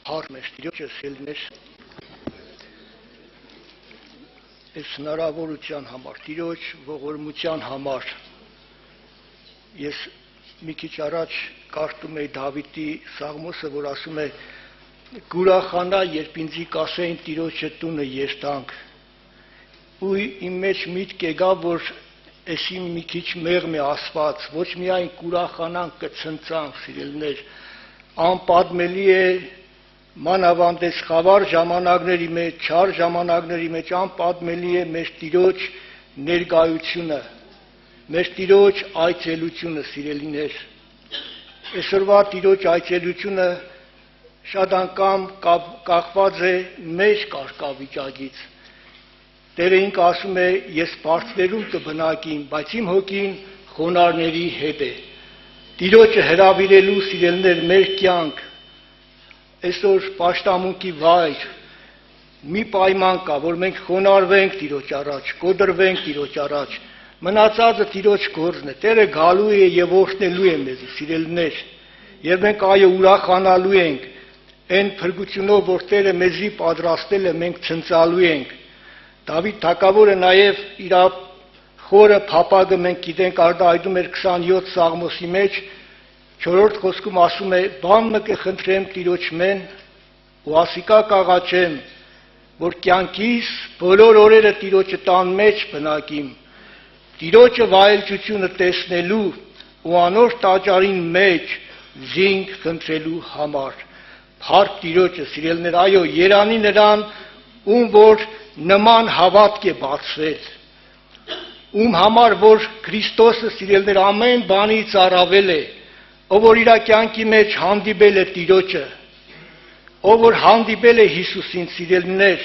Հարմես Տիրոջը սելներ այս հնարավորության համար, Տիրոջ ողորմության համար ես մի քիչ առաջ կարդում էի Դավիթի Սաղմոսը, որ ասում է «Կուրախանա, երբ ինձի կասեին Տիրոջը տունը երթանք»։ Ու իմ մեջ միտք եկա, որ էսի մի քիչ մեղմ է ասված, ոչ միայն կուրախանանք, կցնծանք, սիրելիներ, անպատմելի է մանավանդես խավար ժամանակների մեջ, չար ժամանակների մեջ անպատմելի է մեր Տիրոջ ներկայությունը, մեր Տիրոջ այցելությունը, սիրելիներ։ Այսօրվա Տիրոջ այցելությունը շատ անգամ կախված է մեր կարգավիճակից։ Տերը ինքը ասում է, ես բարձրերում կբնակիմ, բայց իմ հոգին խոնարհների հետ է։ Տիրոջը հրավիրելու, սիրելիներ, մեր կյանք այսօր պաշտամունքի վայր, մի պայման կա, որ մենք խոնարհվենք Տիրոջ առաջ, կոտրվենք Տիրոջ առաջ, մնացածը Տիրոջ գործն է, Տերը գալու է եւ օրհնելու է մեզ, սիրելիներ, եւ մենք այո ուրախանալու ենք այն փրկությունով, որ Տերը մեզի պատրաստել է, մենք ցնծալու ենք։ Դավիթ թագավորը նաեւ իր խորը փապագը մենք գիտենք, արտահայտում էր 27 Սաղմոսի մեջ 4-րդ խոսքում ասում է. «Բան մը կխնդրեմ Տիրոջմեն ու ասիկա կաղաչեմ, որ կյանքիս բոլոր օրերը Տիրոջը տան մեջ բնակիմ, Տիրոջը վայելչությունը տեսնելու ու անոր տաճարին մեջ զինք խնդրելու համար»։ Փառք Տիրոջը, սիրելիներ, այո, երանի նրան, ում որ նման հավատք է բարձրել, ում համար որ Քրիստոսը, սիրելիներ, ամեն բանից առավել է, ով որ իր կյանքի մեջ հանդիպել է Տիրոջը, ով որ հանդիպել է Հիսուսին, սիրելիներ,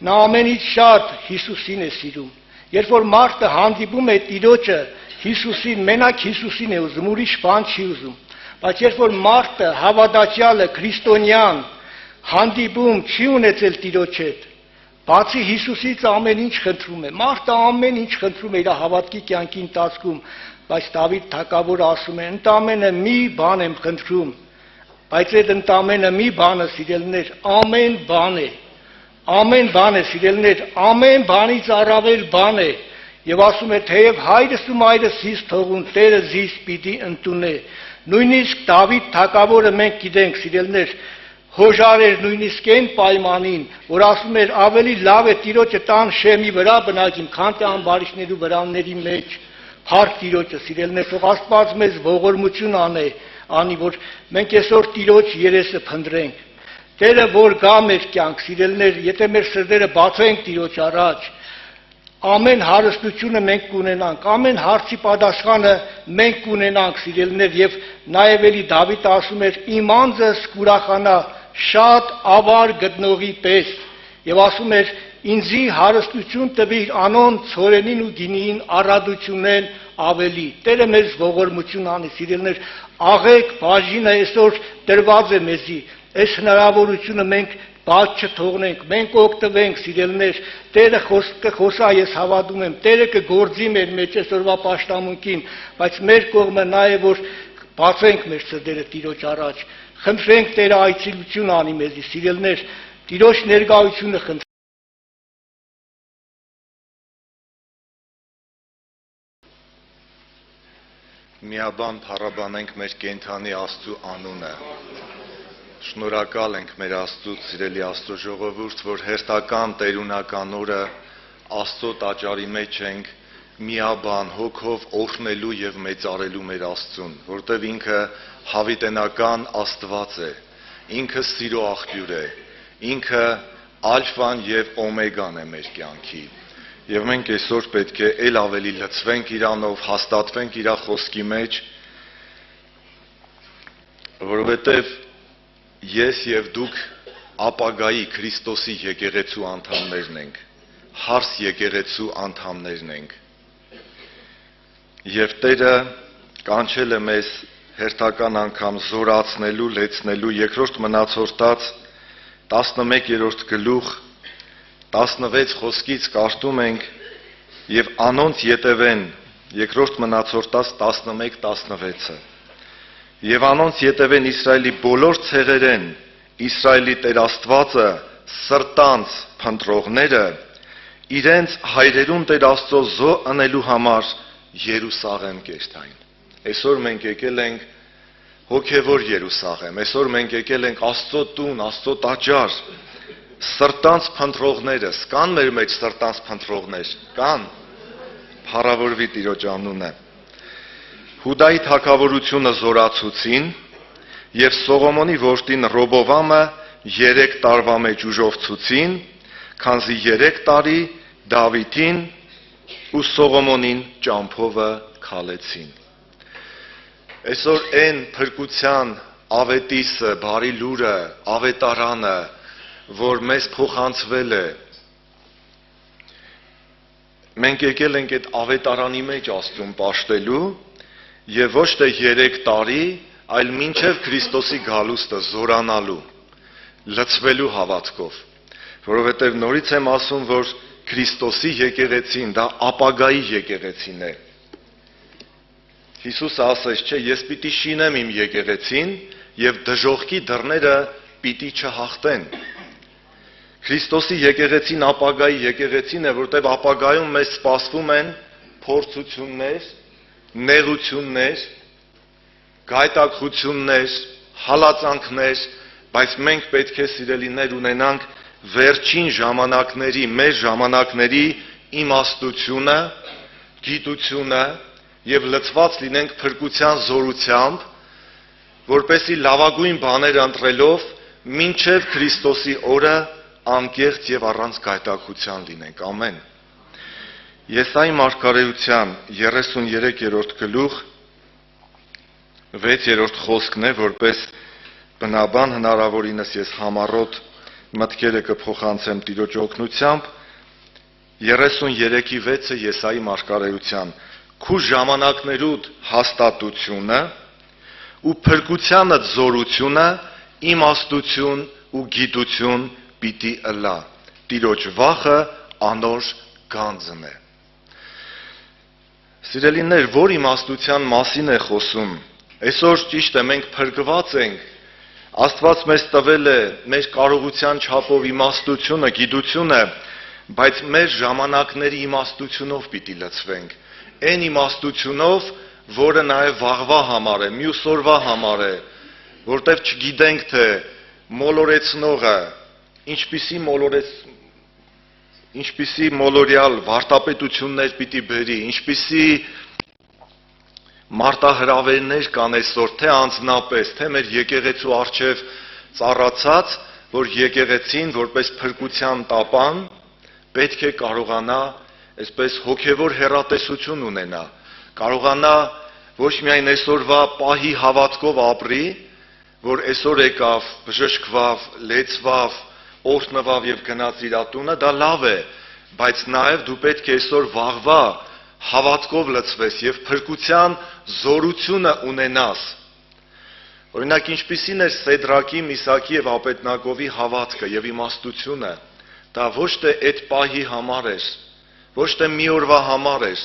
նա ամենից շատ Հիսուսին է սիրում։ Երբ որ մարդը հանդիպում է Տիրոջը, Հիսուսին, մենակ Հիսուսին է ուզում, ուրիշ բան չի ուզում։ Բայց երբ որ մարդը հավատացյալը, քրիստոնյան հանդիպում չի ունեցել Տիրոջ հետ, բացի Հիսուսից ամեն ինչ խնդրում է։ Մարդը ամեն ինչ խնդրում է իր հավատքի կյանքի ընթացքում, բայց Դավիթ թագավորը ասում է. «Ընդամենը մի բան եմ խնդրում», բայց այդ ընդամենը մի բանը, սիրելիներ, ամեն բան է։ Ամեն բան է, սիրելիներ, ամեն բանից առավել բան է։ Եվ ասում է, թեև հայրս ու մայրս զիս թողուն, Տերը զիս պիտի ընդունե։ Նույնիսկ Դավիթ թագավորը մենք գիտենք, սիրելիներ, հոժար էր նույնիսկ այն պայմանին, որ ասում էր ավելի լավ է Տիրոջը տան շեմի վրա բնակիմ, քան թե ամբարիշներու վրանների մեջ։ Փառք Տիրոջը, սիրելիներ, թող Աստված մեզ ողորմություն անի, որ մենք այսօր Տիրոջ երեսը փնտրենք։ Տերը որ գա մեր կյանք, սիրելիներ, եթե մեր սրտերը բացենք Տիրոջ առաջ, ամեն հարստությունը մենք կունենանք, ամեն հարցի պատասխանը մենք կունենանք, սիրելիներ, եւ նաեւ էլի Դավիթը ասում էր. «Իմ անձս կուրախանա շատ ավար գտնողի պես», եւ ասում էր. «Ինձի հարստություն տվիր անոն ցորենին ու գինին առատությունեն ավելի»։ Տերը մեզ ողորմություն անի, սիրելիներ, աղեք բաժինը այսօր տրված է մեզի, այս հնարավորությունը մենք բաց չթողնենք, մենք օգտվենք, սիրելիներ, Տերը կխոսա, ես հավատում եմ, Տերը կգործի մեր մեջ այսօրվա պաշտամունքին, բայց մեր կողմը նա է, որ բացենք մեր սրտերը Տիրոջ առաջ, խնդրենք Տերը այցելություն անի մեզի, սիրելիներ, Տիրոջ ներկայությունը խնդրենք։ Միաբան փառաբանենք մեր կենթանի Աստծու անունը։ Շնորհակալ ենք մեր Աստծուց, սիրելի Աստծո ժողովուրդ, որ հերթական տերունական օրը Աստծո տաճարի մեջ ենք, միաբան հոգով օրհնելու եւ մեծարելու մեր Աստծուն, որտեղ ինքը հավիտենական Աստված է, ինքը սիրո աղբյուր է, ինքը ալֆան եւ օմեգան է մեր կյանքի։ Եվ մենք այսօր պետք է ել ավելի լցվենք իրանով, հաստատվենք իր խոսքի մեջ, որովհետև ես եւ դուք ապագայի Քրիստոսի եկեղեցու անդամներն ենք, հարս եկեղեցու անդամներն ենք։ Եվ Տերը կանչել է մեզ հերթական անգամ զորացնելու, լեցնելու երկրորդ մնացորդած 11-րդ գլուխ 16 խոսքից կարդում ենք. «Եվ անոնց ետևեն» երկրորդ մնացորդած 11-16-ը «Եվ անոնց ետևեն Իսրայելի բոլոր ցեղերեն Իսրայելի Տեր Աստվածը սրտանց փնտրողները իրենց հայրերուն Տեր Աստծո զո անելու համար Երուսաղեմ կերտային։ Այսօր մենք եկել ենք հոգևոր Երուսաղեմ, այսօր մենք եկել ենք Աստծո տուն, Աստծո տաճար, սրտանց փնտրողներս, կան մեր մեջ սրտանց փնտրողներ, կան, փառավորվի Տիրոջ անունը։ Հուդայի թագավորությունը զորացուցին եւ Սողոմոնի որդին Ռոբովամը 3 տարվա մեջ ուժովցուցին, քանզի 3 տարի Դավիթին ու Սողոմոնին ճամփովը քալեցին։ Այսօր այն փրկության ավետիսը, բարի լուրը, ավետարանը, որ մեզ փոխանցվել է, մենք եկել ենք այդ ավետարանի մեջ Աստծուն պաշտելու եւ ոչ թե 3 տարի, այլ մինչև Քրիստոսի գալուստը զորանալու, լցվելու հավատքով, որովհետև նորից եմ ասում, որ Քրիստոսի եկեղեցին դա ապագայի եկեղեցին է։ Հիսուսը ասաց, չէ, ես պիտի շինեմ իմ եկեղեցին եւ դժոխքի դռները պիտի չհաղթեն։ Քրիստոսի եկեղեցին ապագայի եկեղեցին է, որտեղ ապագայում մեզ սպասվում են փորձություններ, նեղություններ, գայթակղություններ, հալածանքներ, բայց մենք պետք է սիրելիներ ունենանք վերջին ժամանակների, մեր ժամանակների իմաստությունը, գիտությունը եւ լցված լինենք փրկության զորությամբ, որպեսզի լավագույն բաներ ընտրելով մինչև Քրիստոսի օրը անկեղծ եւ առանց գայթակղության լինենք։ Ամեն։ Եսայի մարգարեության 33-րդ գլուխ 6-րդ խոսքն է, որպես բնաբան հնարավորինս ես համառոտ մտքերը կփոխանցեմ Տիրոջ օգնությամբ, 33-ի 6-ը Եսայի մարգարեության քու ժամանակներուդ հաստատությունը ու փրկությանը զորությունը իմաստություն ու գիտություն պիտի ըլա, Տիրոջ վախը անոր գանձն է։ Սիրելիներ, որ իմաստության մասին է խոսում։ Այսօր ճիշտ է, մենք փրկված ենք, Աստված մեզ տվել է մեր կարողության չափով իմաստությունը, գիտությունը, բայց մեր ժամանակների իմաստությունով պիտի լցվենք, այն իմաստությունով, որը նաև վաղվա համար է, մյուս օրվա համար է, որտեղ չգիտենք, թե մոլորեցնողը ինչպիսի մոլորյալ վարտապետություններ պիտի բերի, ինչպիսի մարտահրավերներ կան այսօր, թե անձնապես, թե մեր եկեղեցու առջև ծառացած, որ եկեղեցին որպես փրկության տապան պետք է կարողանա այսպես հոգևոր հեռատեսություն ունենա, կարողանա ոչ միայն այսօրվա պահի հավատքով ապրի, որ այսօր եկավ, բժշկվավ, լեցվավ, օրհնվավ եւ գնաց իր տունը, դա լավ է, բայց նաեւ դու պետք է այսօր վաղվա հավատքով լցվես եւ փրկության զորությունը ունենաս։ Օրինակ, ինչպիսին էր Սեդրակի, Միսակի եւ Աբեդնագովի հավատքը եւ իմաստությունը, դա ոչ թե այդ պահի համար էր, ոչ թե մի օրվա համար էր,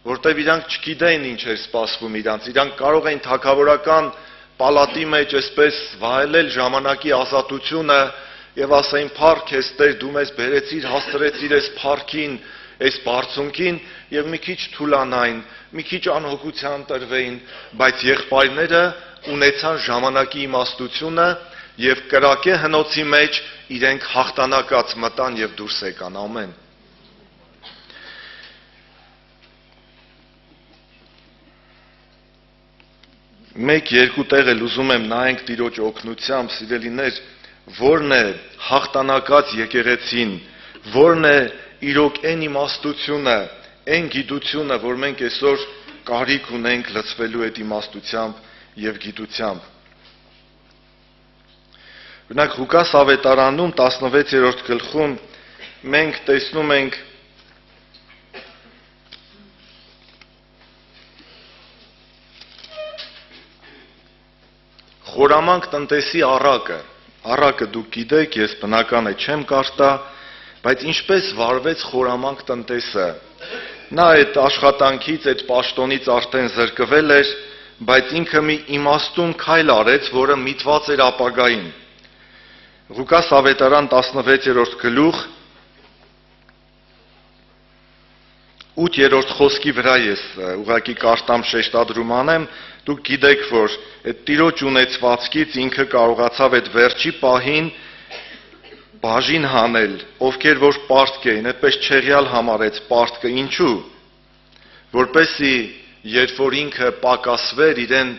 որտեղ իրանք չգիտեին ինչ էր սպասվում իրանք կարող էին թագավորական պալատի մեջ այսպես վայելել ժամանակի ազատությունը եւ ասային փառք ես Տեր, դու մեզ բերեցիր, հաստրեցիր այս փառքին, այս բարձունքին եւ մի քիչ թուլանային, մի քիչ անհոգության տրվեին, բայց եղբայրները ունեցան ժամանակի իմաստությունը եւ կրակե հնոցի մեջ իրենք հաղթանակած մտան եւ դուրս եկան, ամեն։ Մեկ-երկու տեղ էլ ուզում եմ նայենք Տիրոջ օգնությամբ, սիրելիներ, որն է հաղթանակած եկեղեցին, որն է իրոք այն իմաստությունը, այն գիտությունը, որ մենք այսօր կարիք ունենք լցվելու այդ իմաստությամբ եւ գիտությամբ։ Օրինակ Ղուկաս ավետարանում 16-րդ գլխում մենք տեսնում ենք խորամանկ տնտեսի առակը դուք գիտեք, ես բնական է չեմ կարտա, բայց ինչպես վարվեց խորամանկ տնտեսը։ Նա այդ աշխատանքից, այդ պաշտոնից արդեն զրկվել էր, բայց ինքը մի իմաստուն քայլ արեց, որը միտված էր ապագային, Ղուկաս ավետարան 16-րդ գլուխ 8-րդ խոսքի վրա ես ուղղակի կարտամ շեշտադրում անեմ, դուք գիտեք, որ այդ Տիրոջ ունեցվածքից ինքը կարողացավ այդ վերջի պահին բաժին հանել, ովքեր որ պարտք էին, այդպես չեղյալ համարեց պարտքը, ինչու՞, որպեսզի երբ որ ինքը պակասվեր իրեն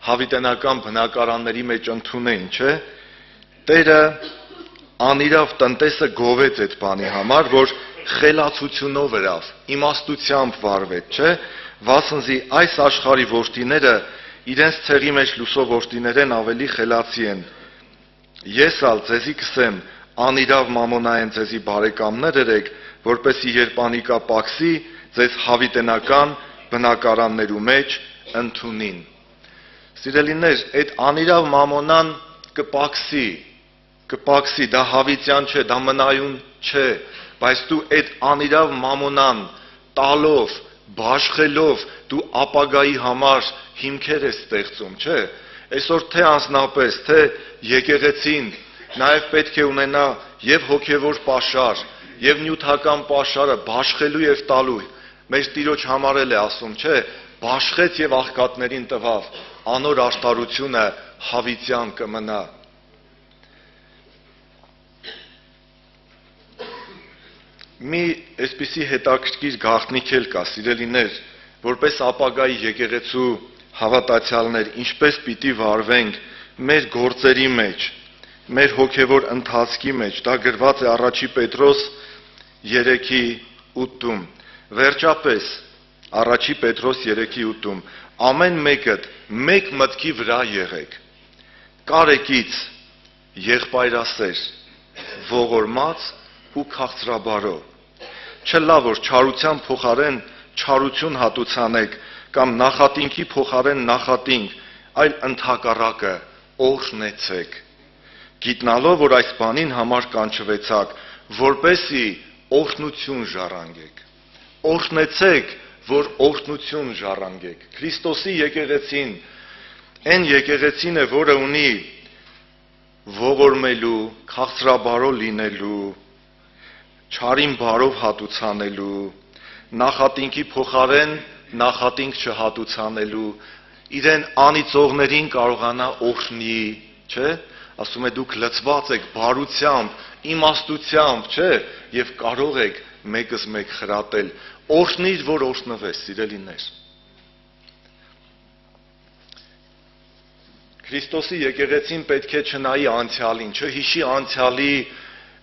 հավիտենական բնակարանների մեջ ընդունեին, չէ՞, Տերը անիրավ տնտեսը գովեց այդ բանի համար, որ խելացությունով վրավ, իմաստությամբ վարվեց, չէ՞, վասնզի այս աշխարհի որդիները իրենց ցեղի մեջ լուսող որդիներեն ավելի խելացի են։ Ես ալ ձեզի կսեմ, անիրավ մամոնային ձեզի բարեկամներ երեք, որպեսզի երբ անիկա պակսի, ձեզ հավիտենական բնակարաններու մեջ ընդունին։ Սիրելիներ, այդ անիրավ մամոնան կպակսի, դա հավիտյան չէ, դա մնայուն չէ, բայց դու այդ անիրավ մամոնան տալով, բաշխելով, դու ապագայի համար հիմքեր ես ստեղծում, չէ՞։ Այսօր թե անձնապես, թե եկեղեցին նաև պետք է ունենա եւ հոգեվոր պաշար, եւ նյութական պաշարը բաշխելու եւ տալու։ Մեր Տիրոջ համար էլ է ասում, չէ՞, բաշխեց եւ աղքատներին տվավ, անոր աշտարությունը հավիտյան կմնա։ Մի այսպիսի հետաքրքիր գաղտնիք էլ կա, սիրելիներ, որպես ապագայի եկեղեցու հավատացյալներ, ինչպես պիտի վարվենք մեր գործերի մեջ, մեր հոգևոր ընթացքի մեջ, դա գրված է առաջի Պետրոս 3:8-ում։ Վերջապես, առաջի Պետրոս 3:8-ում, ամեն մեկդ մեկ մտքի վրա եղեք, կարեկից, եղբայրասեր, ողորմած ու քաղցրաբարո։ Չլա որ չարության փոխարեն չարություն հատուցանեք կամ նախատինքի փոխարեն նախատինք, այլ ընդհակառակը օրհնեցեք։ Գիտնալով որ այս բանին համար կանչվեցաք, որպեսի օրհնություն ժառանգեք։ Օրհնեցեք, որ օրհնություն ժառանգեք։ Քրիստոսի եկեղեցին այն եկեղեցին է, որը ունի ողորմելու, քաղցրաբարո լինելու, չարին բարով հատուցանելու, նախատինքի փոխարեն նախատինք չհատուցանելու, իրեն անիծողներին կարողանա օրհնի, չէ՞, ասում է դուք լցված եք բարությամբ, իմաստությամբ, չէ՞, եւ կարող եք մեկս մեկ խրատել, օրհնիր, որ օրհնվես, սիրելիներ։ Քրիստոսի եկեղեցին պետք է չնայի անցյալին, չհիշի անցյալի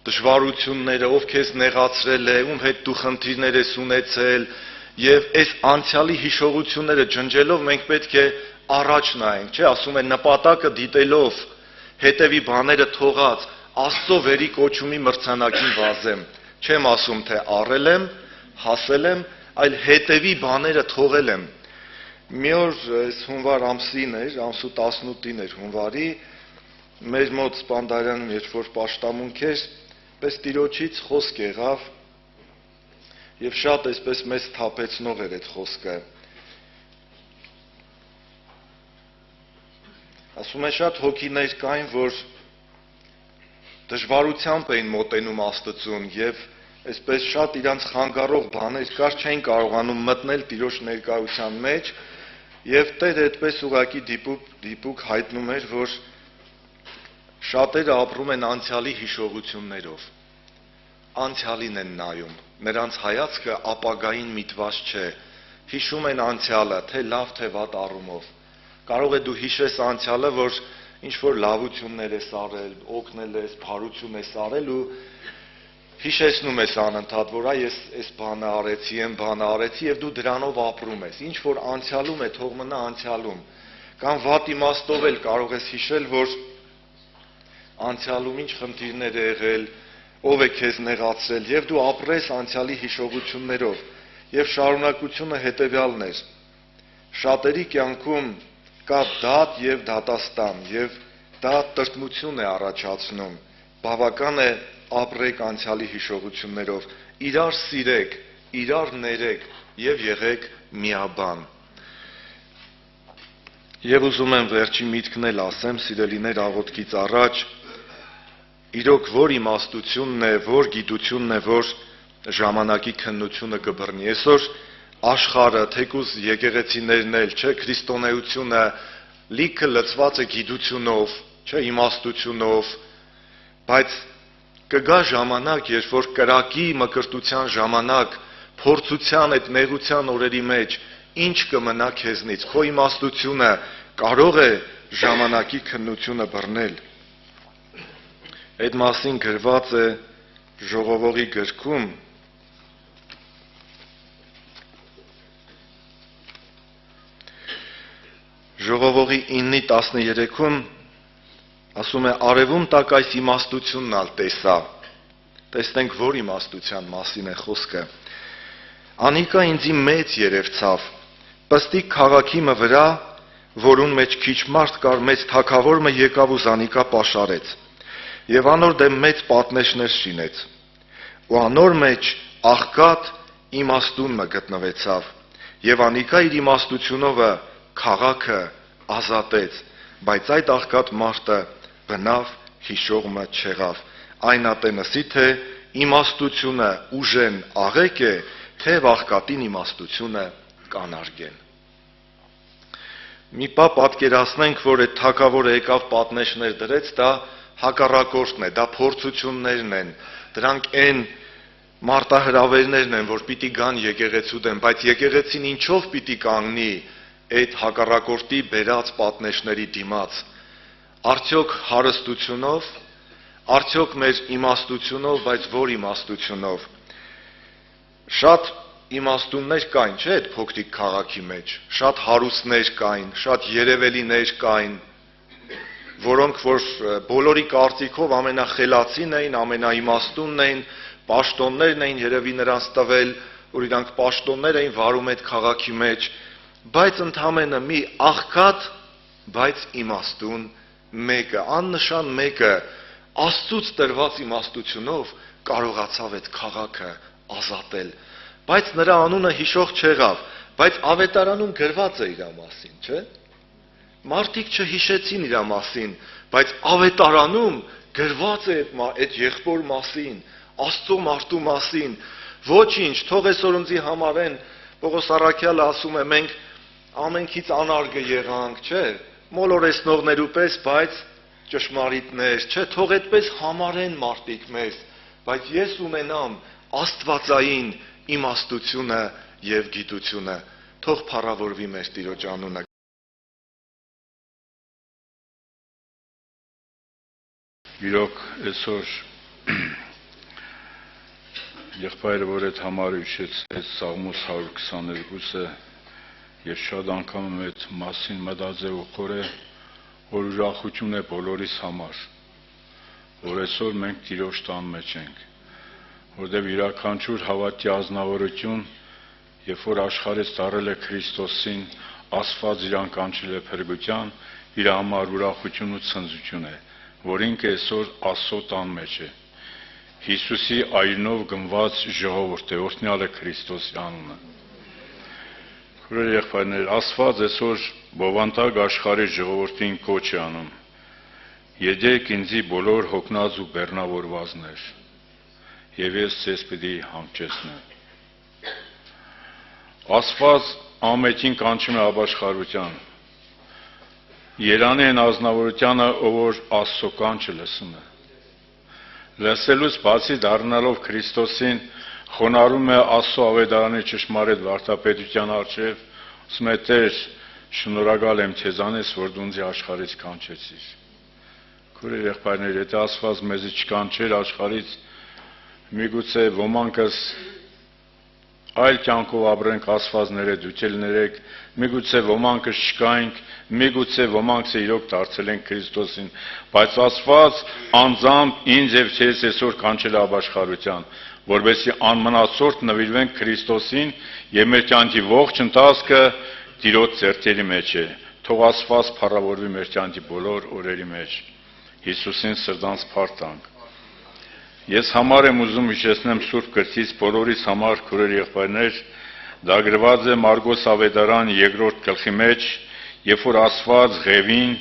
դժվարությունները, ով քեզ նեղացրել է, ում հետ դու խնդիրներ ես ունեցել, եւ այս անցյալի հիշողությունները ջնջելով մենք պետք է առաջ նայենք, չէ՞, ասում է նպատակը դիտելով, հետևի բաները թողած, Աստծո վերի կոչումի մրցանակին վազեմ, չեմ ասում թե առել եմ, հասել եմ, այլ հետևի բաները թողել եմ։ Մի օր հունվար ամսին էր, ամսու 18-ին էր հունվարի, մեր մոտ Սպանդարյանում երբ որ պաշտամունք էր, պես Տիրոջից խոսք եղավ եւ շատ այսպես մեզ թափեցնող էր այդ խոսքը։ Ասում է շատ հոգիներ կային, որ դժվարությամբ էին մոտենում Աստծուն եւ այսպես շատ իրանց խանգարող բաներ կար, չէին կարողանում մտնել Տիրոջ ներկայության մեջ եւ Տերը այդպես ուղակի դիպուկ հայտնում էր, որ շատերը ապրում են անցյալի հիշողություններով, անցյալին են նայում, նրանց հայացքը ապագային միտված չէ, հիշում են անցյալը, թե լավ թե վատ առումով։ Կարող է դու հիշես անցյալը, որ ինչ-որ լավություններ ես արել, օգնել ես, բարություն ես արել ու հիշեցնում ես անընդհատ, որ ես այս բանը արեցի, այն բանը արեցի եւ դու դրանով ապրում ես։ Ինչ որ անցյալում է, թող մնա անցյալում։ Կամ վատ իմաստով էլ կարող ես հիշել, որ անցյալում ինչ խնդիրներ է եղել, ով է քեզ նեղացրել եւ դու ապրես անցյալի հիշողություններով։ Եվ շարունակությունը հետեւյալն էր. շատերի կյանքում կա դատ եւ դատաստան եւ դա տրտմություն է առաջացնում։ Բավական է ապրեք անցյալի հիշողություններով, իրար սիրեք, իրար ներեք եւ եղեք միաբան։ Եվ ուզում եմ վերջի միտքն էլ ասեմ, սիրելիներ, աղոթքից առաջ իրոք որ իմաստությունն է, որ գիտությունն է, որ ժամանակի քննությունը կբռնի։ Այսօր աշխարհը, թեկուզ եկեղեցիներն էլ, չէ, քրիստոնեությունը լիքը լցված է գիտությունով, չէ, իմաստությունով, բայց կգա ժամանակ, երբ որ կրակի մկրտության ժամանակ, փորձության այդ նեղության օրերի մեջ ինչ կմնա քեզնից, քո իմաստությունը կարող է ժամանակի քննությունը բռնել։ Այդ մասին գրված է Ժողովողի գրքում, Ժողովողի 9:13-ում ասում է. «Արևում տակ այս իմաստությունն ալ տեսա»։ Տեսնենք, որ իմաստության մասին է խոսքը։ «Անիկա ինձի մեծ երևցավ, պստիկ քաղաքիմը վրա, որուն մեջ քիչ մարդ կար, մեծ թագավորը եկավ ու զանիկա պաշարեց, եւ անոր դեմ մեծ պատնեշներ շինեց, ու անոր մեջ աղքատ իմաստունը գտնվեցավ, եւ անիկա իր իմաստությունովը քաղաքը ազատեց, բայց այդ աղքատ մարդը բնավ հիշողմը չեղավ։ Այն ատենսի թե իմաստությունը ուժեն աղեկ է, թե աղքատին իմաստությունը կանարգեն»։ Մի պա պատկերացնենք, որ այդ թագավորը եկավ պատնեշներ դրեց, դա հակառակորդն է, դա փորձություններն են, դրանք այն մարտահրավերներն են, որ պիտի գան եկեղեցու դեմ, բայց եկեղեցին ինչով պիտի կանգնի այդ հակառակորդի բերած պատնեշների դիմաց։ Արդյոք հարստությունով, արդյոք մեր իմաստությունով, բայց որ իմաստությունով։ Շատ իմաստուններ կային, չէ՞, այդ փոքրիկ քաղաքի մեջ, շատ հարուստներ կային, շատ երևելիներ կային, որոնք որ բոլորի կարծիքով ամենախելացին էին, ամենաիմաստունն էին, պաշտոններն էին երևի նրանց տվել, որ իրանք պաշտոններ էին վարում այդ քաղաքի մեջ, բայց ընդամենը մի աղքատ, բայց իմաստուն մեկը, աննշան մեկը, Աստծուց տրված իմաստությունով կարողացավ այդ քաղաքը ազատել, բայց նրա անունը հիշող չեղավ, բայց ավետարանում գրված է իր մասին, չէ՞։ Մարդիկ չհիշեցին իր մասին, բայց ավետարանում գրված է այդ եղբոր մասին, Աստծո մարդու մասին։ Ոչինչ, թող այսօր ինձի համարեն, Պողոս առաքյալը ասում է, մենք ամենքից անարգը եղանք, չէ՞, մոլորեսնողներու պես, բայց ճշմարիտներ, չէ՞, թող այդպես համարեն մարդիկ մեզ, բայց ես ունենամ աստվածային իմաստությունը եւ գիտությունը, թող փառավորվի մեր Տիրոջ անունը։ Իրոք այսօր եղբայրը, որ այդ համարը հիշեցրեց Սաղմոս 122-ը, ես շատ անգամ այդ մասին մտածել ու խորը, որ ուրախություն է բոլորիս համար, որ այսօր մենք Տիրոջ տան մեջ ենք, որտեղ յուրաքանչյուր հավատի ազնվորություն, երբ որ աշխարհից դարել է Քրիստոսին, Աստված իրան կանչել է փրկության, իր համար ուրախություն ու ցնծություն է, որ ինքը այսօր Աստծո տան մեջ է։ Հիսուսի այրնով գնված ժողովուրդ է, օրհնյալ է Քրիստոսի անունը։ Քույրեր, եղբայրներ, Աստված այսօր բովանդակ աշխարհի ժողովրդին կոչ է անում. «Եկեք ինձի բոլոր հոգնած ու բեռնավորվածներ, եւ ես ձեզ պիտի հանգչեցնեմ»։ Աստված ամենին կանչում է ապաշխարության։ Երանի են ազնվորությանը, ով որ Աստծո կանչը լսում է։ Լսելուց բացի դառնալով Քրիստոսին, խոնարհում է Աստծո ավետարանի ճշմարիտ վարդապետության առջև, ասում է. «Տեր, շնորհակալ եմ քեզանից, որ դու ինձ աշխարհից կանչեցիր»։ Քույրեր, եղբայրներ, եթե Աստված մեզ չկանչեր աշխարհից, միգուցե ոմանքս այլ կյանքով ապրենք, Աստվածները դուքել ներեք, միգուցե ոմանքս չկայինք, միգուցե ոմանքս իրոք դարձել ենք Քրիստոսին, բայց Աստված անձամբ ինձ եւ քեզ այսօր կանչել է ապաշխարության, որովհետեւ անմնացորդ նվիրվենք Քրիստոսին եւ մեր կյանքի ողջ ընթացքը Տիրոջ ձեռքերի մեջ է։ Թող Աստված փառավորվի մեր կյանքի բոլոր օրերի մեջ։ Հիսուսին սրտանց փառք։ Ես համար եմ ուզում հիշեցնեմ Սուրբ Գրքից բոլորիս համար, քույրեր, եղբայրներ, դա գրված է Մարգոս ավետարան 2-րդ գլխի մեջ, երբ որ Աստված Ղևին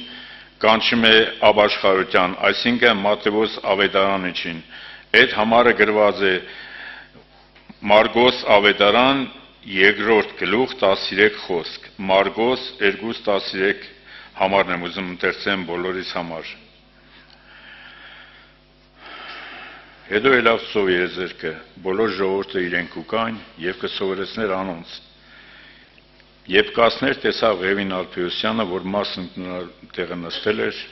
կանչում է ապաշխարության, այսինքն Մատթեոս ավետարանիչին։ Այդ համարը գրված է Մարգոս ավետարան 2-րդ գլուխ 13 խոսք։ Մարգոս 2:13 համարն եմ ուզում ընթերցեմ բոլորիս համար։ Հետո ելավ ծով եզերքը, բոլոր ժողովուրդը իրեն կուկան եւ կսովորեցներ անոնց։ Եվ կասներ տեսավ Ղևին Ալփեոսյանը, որ մասն տեղը նստել էր,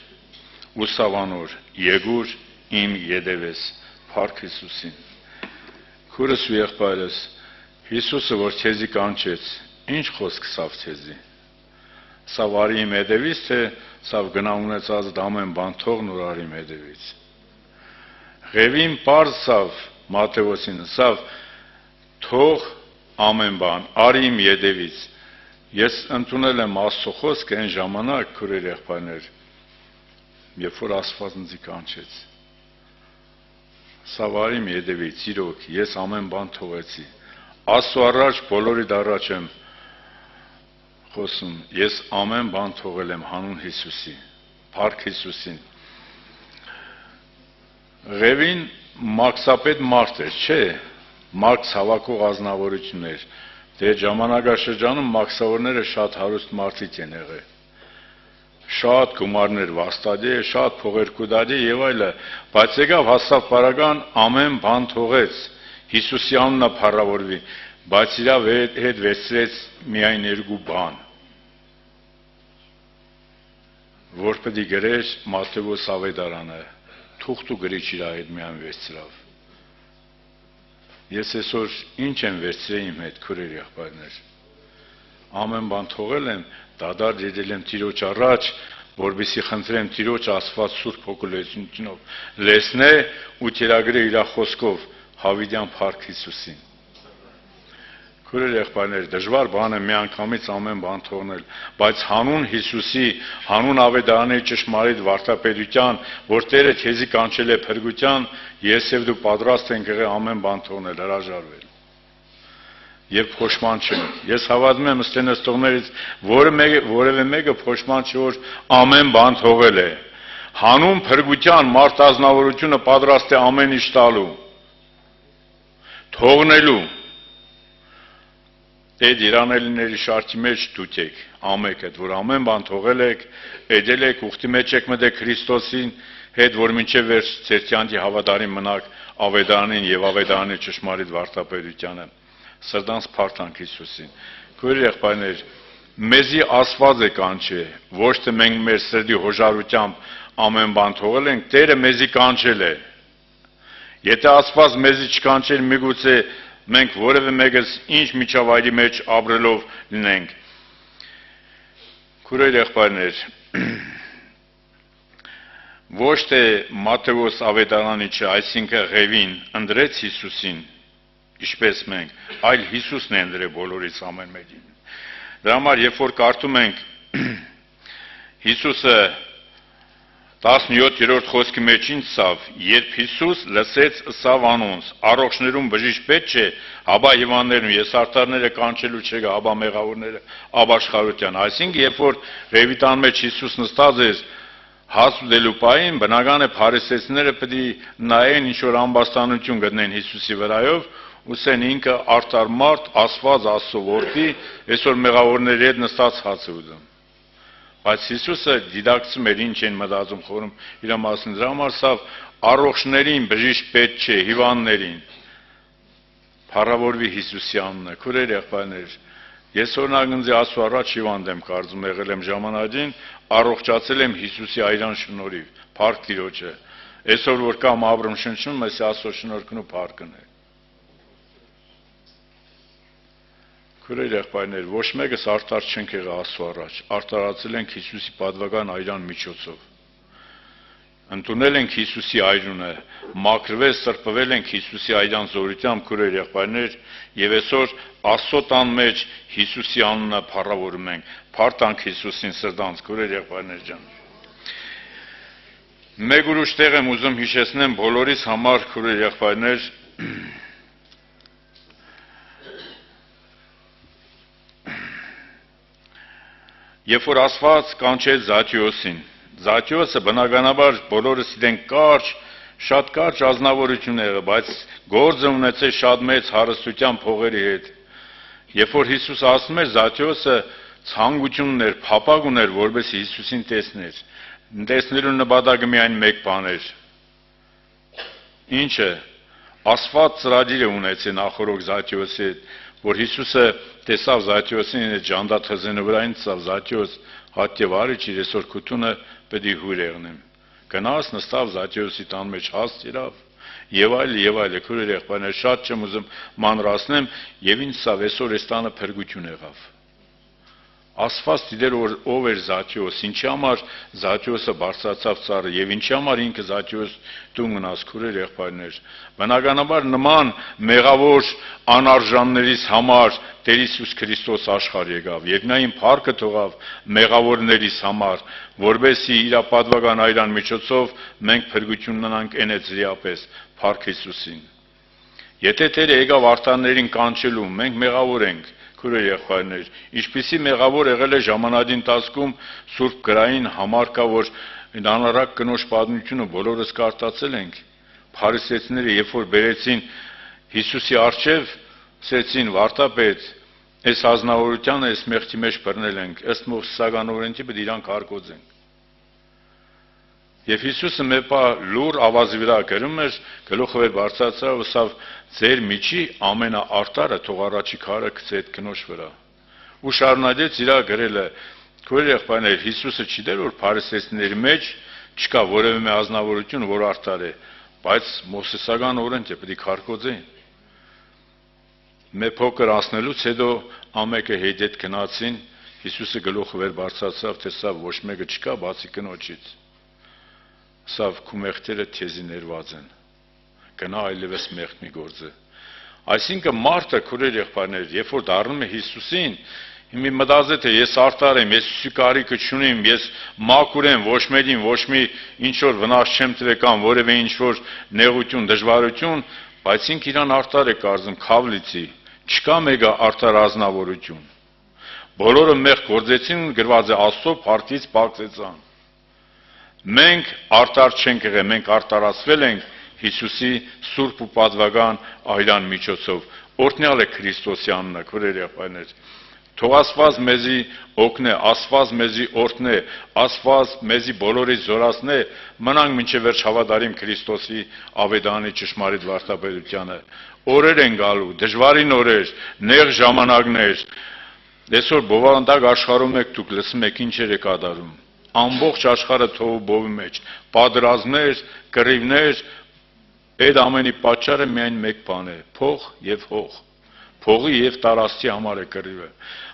ու սավանոր, եկուր իմ յետևես, փառք Հիսուսին։ Քուրս ու եղբայրս, Հիսուսը որ քեզի կանչեց, ինչ խոսք սավ քեզի։ Սավ արի իմ յետևից, թե սավ գնա ունեցած դամեն բան թող նոր արի իմ յետևից։ Ղևին պարզ սավ Մատթեոսին, սավ թող ամեն բան արի իմ յետևից։ Ես ընդունել եմ Աստծո խոսքը այն ժամանակ, քուրեր եղբայրներ, երբ որ Աստված ինձ կանչեց։ Սավ արի իմ յետևից, իրոք, ես ամեն բան թողեցի։ Աստծո առաջ բոլորի դառաջ եմ խոսում, ես ամեն բան թողել եմ հանուն Հիսուսի, փառք Հիսուսին։ Ղևին մաքսապետ մարդ էր, չէ, մաքս հավաքող ազնվորություններ, դե ժամանակաշրջանում մաքսավորները շատ հարուստ մարդիկ են եղել, շատ գումարներ վաստադի, շատ փողեր կուդադի եւ այլը, բայց եկավ հաստավ պարագան ամեն բան թողեց, Հիսուսի անունը փառավորվի, բայց իրա հետ վերցրեց միայն երկու բան, որ պետք է գրեր Մատթեոս ավետարանը, թուղթ ու գրիչ իր հետ միայն վերցրավ։ Ես այսօր ինչ եմ վերցրել իմ հետ, քուրեր եղբայրներ։ Ամեն բան թողել եմ, դադար ելել եմ Տիրոջ առաջ, որպեսզի խնդրեմ Տիրոջ Աստված Սուրբ Հոգուլեցությունով լեսնե ու թերագրե իր խոսքով հավիտյան փառք Հիսուսին։ Քուրեր եղբայրներ, դժվար բան է միանգամից ամեն բան թողնել, բայց հանուն Հիսուսի, հանուն ավետարանի ճշմարիտ վարդապետության, որ Տերը քեզի կանչել է փրկության, ես եւ դու պատրաստ ենք եղել ամեն բան թողնել, հրաժարվել։ Եվ փոշման չենք։ Ես հավատում եմ ըստ նստողներից որևէ մեկը փոշման չի, որ ամեն բան թողել է։ Հանուն փրկության մարդ ազնվորությունը պատրաստ է ամեն ինչ տալու, թողնելու։ Այդ իրանելիների շարքի մեջ դուք եք, ամեկդ, որ ամեն բան թողել եք, էդել եք, ուխտի մեջ եք մտել Քրիստոսին հետ, որ մինչև վերջ ձեր կյանքի հավատարիմ մնաք ավետարանին եւ ավետարանի ճշմարիտ վարդապետությանը։ Սրտանց փառթանք Հիսուսին։ Քույր եղբայրներ, մեզի Աստված է կանչել, ոչ թե մենք մեր սրտի հոժարությամբ ամեն բան թողել ենք, Տերը մեզի կանչել է։ Եթե Աստված մեզի չկանչեր, միգուցե մենք որևէ մեկս ինչ միջավայրի մեջ ապրելով լինենք։ Քույր եղբայրներ, ոչ թե Մատթեոս ավետարանիչը, այսինքն Ղևին, ընտրեց Հիսուսին, ինչպես մենք, այլ Հիսուսն է ընտրել բոլորից ամեն մեկին։ Դրա համար, երբ որ կարդում ենք Հիսուսը 17-րդ խոսքի մեջ ինչ սավ, երբ Հիսուս լսեց սավ անոնց, առողջներում բժիշկ պետք չէ, հաբա հիվանդներն ու եսարտարները կանչելու չէ, հաբա մեղավորները ապաշխարության։ Այսինքն, երբ որ Ղևիտան մեջ Հիսուս նստած էր հաց ուտելու պահին, բնական է փարիսեցիները պետք է նայեն ինչ որ ամբաստանություն գտնեն Հիսուսի վրայով, ուսեն ինքը արդար մարդ, Աստված Աստծո որդի, այսօր մեղավորների հետ նստած հաց է ուտում։ Բայց Հիսուսը դիտակցում էր ինչ են մտածում խորում իր մասին, դրա համար սավ առողջներին բժիշկ պետք չէ, հիվանդներին։ Փառավորվի Հիսուսի անունը, քուրեր եղբայրներ, ես օրինակ ինձ Աստծո առաջ հիվանդ եմ կարծում եղել եմ ժամանակին, առողջացել եմ Հիսուսի այրան շնորհիվ, փառք Տիրոջը։ Այսօր որ կամ ապրում շնչում, ես Աստծո շնորհքն ու փառքն է։ Քուրեր եղբայրներ, ոչ մեկս արդար չենք եղել Աստծո առաջ, արտարացել ենք Հիսուսի պատվական այրան միջոցով։ Ընդունել ենք Հիսուսի այրունը, մաքրվել, սրբվել ենք Հիսուսի այրան զորությամբ, քուրեր եղբայրներ, եւ այսօր Աստծո տան մեջ Հիսուսի անունը փառավորում ենք։ Փառտանք Հիսուսին սրտանց, քուրեր եղբայրներ ջան։ Մեկ ուրիշ տեղ եմ ուզում հիշեցնեմ բոլորիս համար, քուրեր եղբայրներ, երբ որ Աստված կանչեց Զաքեոսին, Զաքեոսը բնականաբար բոլորս իրեն կարճ, շատ կարճ ազնվորություն եղել, բայց գործը ունեցել շատ մեծ հարստության փողերի հետ։ Երբ որ Հիսուս ասում էր, Զաքեոսը ցանկություն ուներ, փափագ ուներ, որովհետեւ Հիսուսին տեսներ։ Տեսնելու նպատակը միայն մեկ բան էր։ Ինչը Աստված ծրագիր է ունեցել նախորդ Զաքեոսի հետ, որ Հիսուսը տեսավ Զաքեոսին այդ ջանդաթզենի վրային, տեսավ Զաքեոս, հատ եւ արի իր այսօր քութունը պետք է հյուր եղնեմ։ Գնաց նստավ Զաքեոսի տան մեջ հաստ իրավ եւ այլ քուրեր եղբայրներ շատ չեմ ուզում մանրացնեմ եւ ինձ սա այսօր այս տանը փրկություն եղավ։ Աստված դիտեր ով էր Զաքեոս, ինչի համար Զաքեոսը բարձրացավ ծառը եւ ինչի համար ինքը Զաքեոս տուն գնաց քուրեր եղբայրներ։ Բնականաբար նման մեղավոր անարժաններից համար Տեր Հիսուս Քրիստոս աշխարհ եկավ եւ նա իմ փառքը թողավ մեղավորներիս համար, որովհետեւ իր պատվական այրան միջոցով մենք փրկություն ունենանք այնեցրիապես փառք Հիսուսին։ Եթե Տերը եկավ արտաններին կանչելու, մենք մեղավոր ենք, քուրեր եղբայրներ, ինչպիսի մեղավոր եղել է ժամանակի ընթացքում Սուրբ գրային համար կա, որ անարակ կնոջ պատմությունը բոլորս կարդացել ենք։ Փարիսեցիները երբ որ բերեցին Հիսուսի առջև, ասեցին վարտապետ, այս ազնվորությանը, այս մեղքի մեջ բռնել ենք, ըստ մովսեսական օրենքի պետք է իրանք հարկոծենք։ Եվ Հիսուսը մեպա լուր ավազի վրա գրում էր, գլուխը վեր բարձրացավ, ասավ ձեր միջի ամենաարտարը թող առաջի քարը գցե այդ կնոջ վրա։ Ու շարունակեց իրա գրելը, քույր եղբայրներ, Հիսուսը չգիտեր, որ փարիսեցիների մեջ չկա որևէ մի ազնվորություն, որ արտար է, բայց մովսեսական օրենքը պետք է հարկոծեն։ Մեր փոքր ասնելուց հետո ամեկը հետ գնացին, Հիսուսը գլուխը վեր բարձրացավ, տեսավ ոչ մեկը չկա, բացի կնոջից։ Սավ քու մեղքերը թեզի ներված են։ Գնա այլևս մեղք մի գործը։ Այսինքն մարդը քուրեր եղբայրներ, երբ որ դառնում է Հիսուսին, հիմի մտածե թե ես արտար եմ, ես Հիսուսի կարիքը չունեմ, ես մաքուր եմ, ոչ մեկին ոչ մի ինչ որ վնաս չեմ տվել կամ որևէ ինչ որ նեղություն, դժվարություն, բայց ինքը իրան արտար է կարծում, քավլիցի, չկա մեկը արտար ազնվորություն։ Բոլորը մեղք գործեցին, գրված է Աստծո փառքից պակսեցան։ Մենք արտար չենք եղել, մենք արտարացվել ենք Հիսուսի սուրբ ու պատվական այրան միջոցով։ Օրհնյալ է Քրիստոսի անունը, քուրեր եղբայրներ։ Թող Աստված մեզի օգնե, Աստված մեզի օրհնե, Աստված մեզի բոլորից զորացնե, մնանք մինչև վերջ հավատարիմ Քրիստոսի ավետարանի ճշմարիտ վարդապետությանը։ Օրեր են գալու, դժվարին օրեր, նեղ ժամանակներ։ Այսօր բովանդակ աշխարհում եք դուք լսում եք ինչեր է կատարում։ Ամբողջ աշխարհը թողու բովի մեջ, պատերազմներ, կռիվներ, այդ ամենի պատճառը միայն մեկ բան է՝ փող եւ հող։ Փողի եւ տարածքի համար է կռիվը։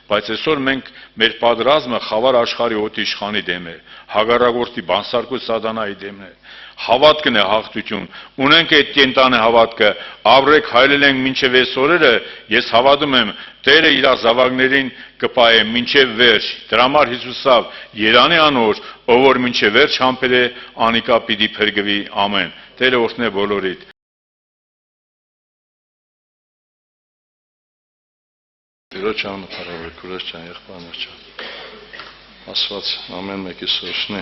Բայց այսօր մենք մեր պատերազմը խավար աշխարհի օդ իշխանի դեմ է, հագարագործի բանսարկու սատանայի դեմն է։ Հավատքն է հաղթություն։ Ունենք այդ կենտանի հավատքը, ապրեք հայրել ենք մինչև այս օրերը, ես հավատում եմ, Տերը իր զավակներին կպահե մինչև վերջ։ Դրա համար Հիսուսով Երանի անոր, ով որ մինչև վերջ համբեր է, անիկա պիտի փրկվի, ամեն։ Տերը օրհնե բոլորիդ։ Տիրոջ անունը փառավոր քուրես ջան, եղբայրներ ջան։ Աստված ամեն մեկի սուրսնի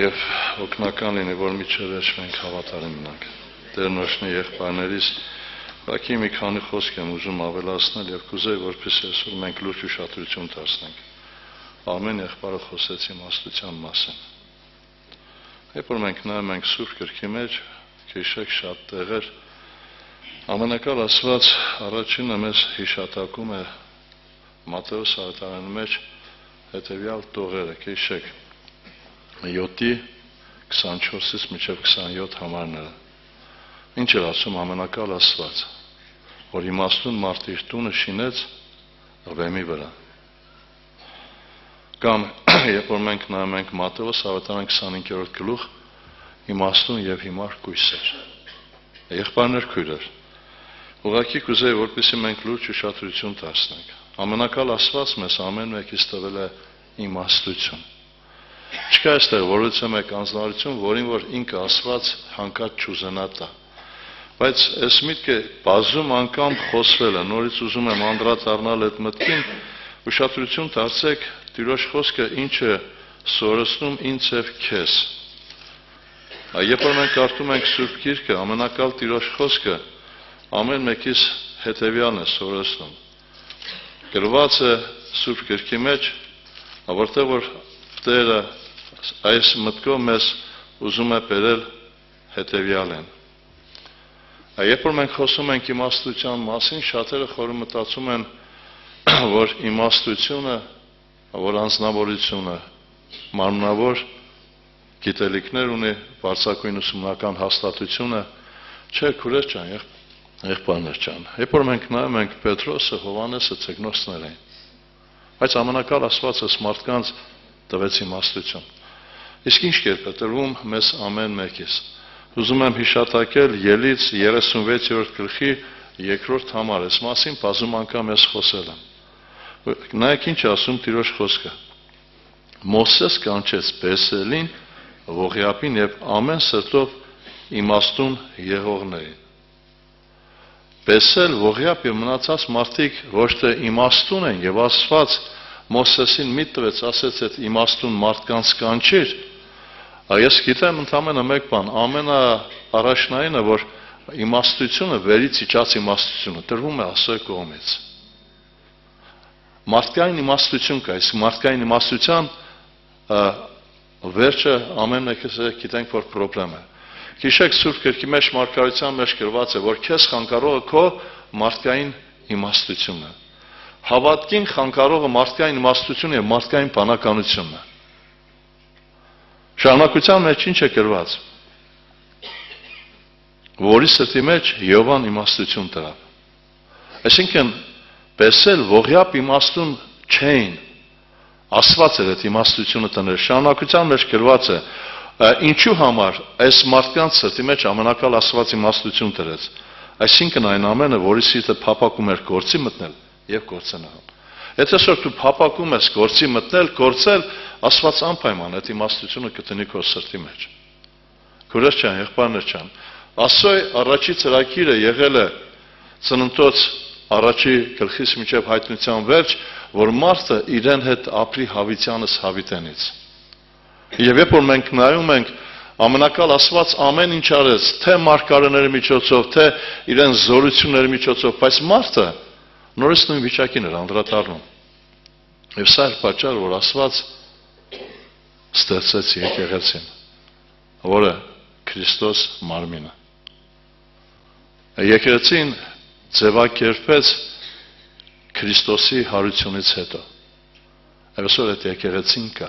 եւ օգնական լինի, որ միջև մենք հավատարիմ մնանք։ Տերն օրհնի եղբայրներից, ուղղակի մի քանի խոսք եմ ուզում ավելացնել եւ կուզեի, որպեսզի այսօր մենք լուրջ ուշադրություն դարձնենք։ Ամեն եղբայրը խոսեց իմաստության մասին։ Երբ որ մենք նայում ենք Սուրբ Գրքի մեջ, քիշեք շատ տեղեր, Ամենակալ Աստված առաջինը մեզ հիշատակում է Մատթեոս ավետարանի մեջ հետևյալ տողերը, քիշեք 7-ի 24-ից մինչև 27 համարները։ Ինչ էր ասում ամենակալ Աստված, որ իմաստուն մարդ իր տունը շինեց ղվեմի վրա։ Կամ երբ որ մենք նայում ենք Մատթեոս ավետարան 25-րդ գլուխ, իմաստուն եւ հիմար կույսեր։ Եղբայրներ քույրեր, ուղղակի կուզեի, որպեսզի մենք լուրջ ուշադրություն դարձնենք։ Ամենակալ Աստված մեզ ամեն մեկից տվել է իմաստություն։ Չկա այստեղ որևէ մեկ անձնարարություն, որին որ ինքը Աստված հանկարծ չուզենա տա։ Բայց այս միտքը բազում անգամ խոսվել է, նորից ուզում եմ անդրադառնալ այդ մտքին, ուշադրություն դարձեք Տիրոջ խոսքը ինչը սորացնում ինձ եւ քեզ։ Երբ որ մենք կարդում ենք Սուրբ Գիրքը, ամենակալ Տիրոջ խոսքը ամեն մեկիս հետևյալն է սորացնում։ Գրված է Սուրբ Գրքի մեջ, որտեղ որ Տերը այս մտքով մեզ ուզում է բերել հետևյալն։ Երբ որ մենք խոսում ենք իմաստության մասին, շատերը խորը մտածում են, որ իմաստությունը, որ անձնավորությունը, մարմնավոր գիտելիքներ ունի, բարձրագույն ուսումնական հաստատությունը, չէ, քուրեր ջան, եղբայրներ ջան։ Երբ որ մենք նայում ենք Պետրոսը, Հովհաննեսը, ցեգնոցներին, բայց ամենակալ Աստվածը մարդկանց տվեց իմաստություն։ Իսկ ինչ կերպ է տրվում մեզ ամեն մեկիս։ Ուզում եմ հիշատակել Ելից 36-րդ գլխի 2-րդ համար, այս մասին բազում անգամ ես խոսել եմ։ Նայեք ինչ ասում Տիրոջ խոսքը։ Մովսես կանչեց Բեսելին, Ողիապին եւ ամեն սրտով իմաստուն եղողներին։ Բեսել, Ողիապ եւ մնացած մարդիկ ոչ թե իմաստուն են եւ Աստված Մովսեսին մի տվեց, ասեց այդ իմաստուն մարդկանց կանչիր։ Ես գիտեմ ընդամենը մեկ բան, ամենաառաջնայինը, որ իմաստությունը վերից իջած իմաստությունը տրվում է Աստծո կողմից։ Մարդկային իմաստություն կա, իսկ մարդկային իմաստության վերջը ամեն մեկս գիտենք, որ պրոբլեմ է։ Հիշեք Սուրբ Գրքի մեջ մարգարեության մեջ գրված է, որ քեզ խանգարողը քո մարդկային իմաստությունն է։ Հավատքին խանգարողը մարդկային իմաստությունը եւ մարդկային բանականությունն է։ Շարունակության մեջ ինչ է գրված։ Որի սրտի մեջ Յովան իմաստություն տրավ։ Այսինքն Բեսել, Ողիապ իմաստուն չէին։ Աստված էր այդ իմաստությունը տներ։ Շարունակության մեջ գրված է, ինչու համար այս մարդկանց սրտի մեջ ամենակալ Աստված իմաստություն տրեց։ Այսինքն այն ամենը, որի սիրտը փափակում էր գործի մտնել եւ գործենալ։ Եթե որ դու փափակում ես գործի մտնել, գործել, Աստված անպայման այդ իմաստությունը կտնի քո սրտի մեջ։ Քուրեր ջան, եղբայրներ ջան, Աստծո առաջի ծրագիրը եղել է ծննդոց առաջի գլխից մինչև հայտնության վերջ, որ մարդը իրեն հետ ապրի հավիտյանս հավիտենից։ Եվ երբ որ մենք նայում ենք ամենակալ Աստված ամեն ինչ արեց, թե մարգարեների միջոցով, թե իրեն զորությունների միջոցով, բայց մարդը նորից նույն վիճակին էր անդրադառնում։ Եվ սա էր պատճառը, որ Աստված ստեղծեց եկեղեցին, որը Քրիստոս մարմինը։ Եկեղեցին ձևակերպեց Քրիստոսի հարությունից հետո։ Այսօր այդ եկեղեցին կա,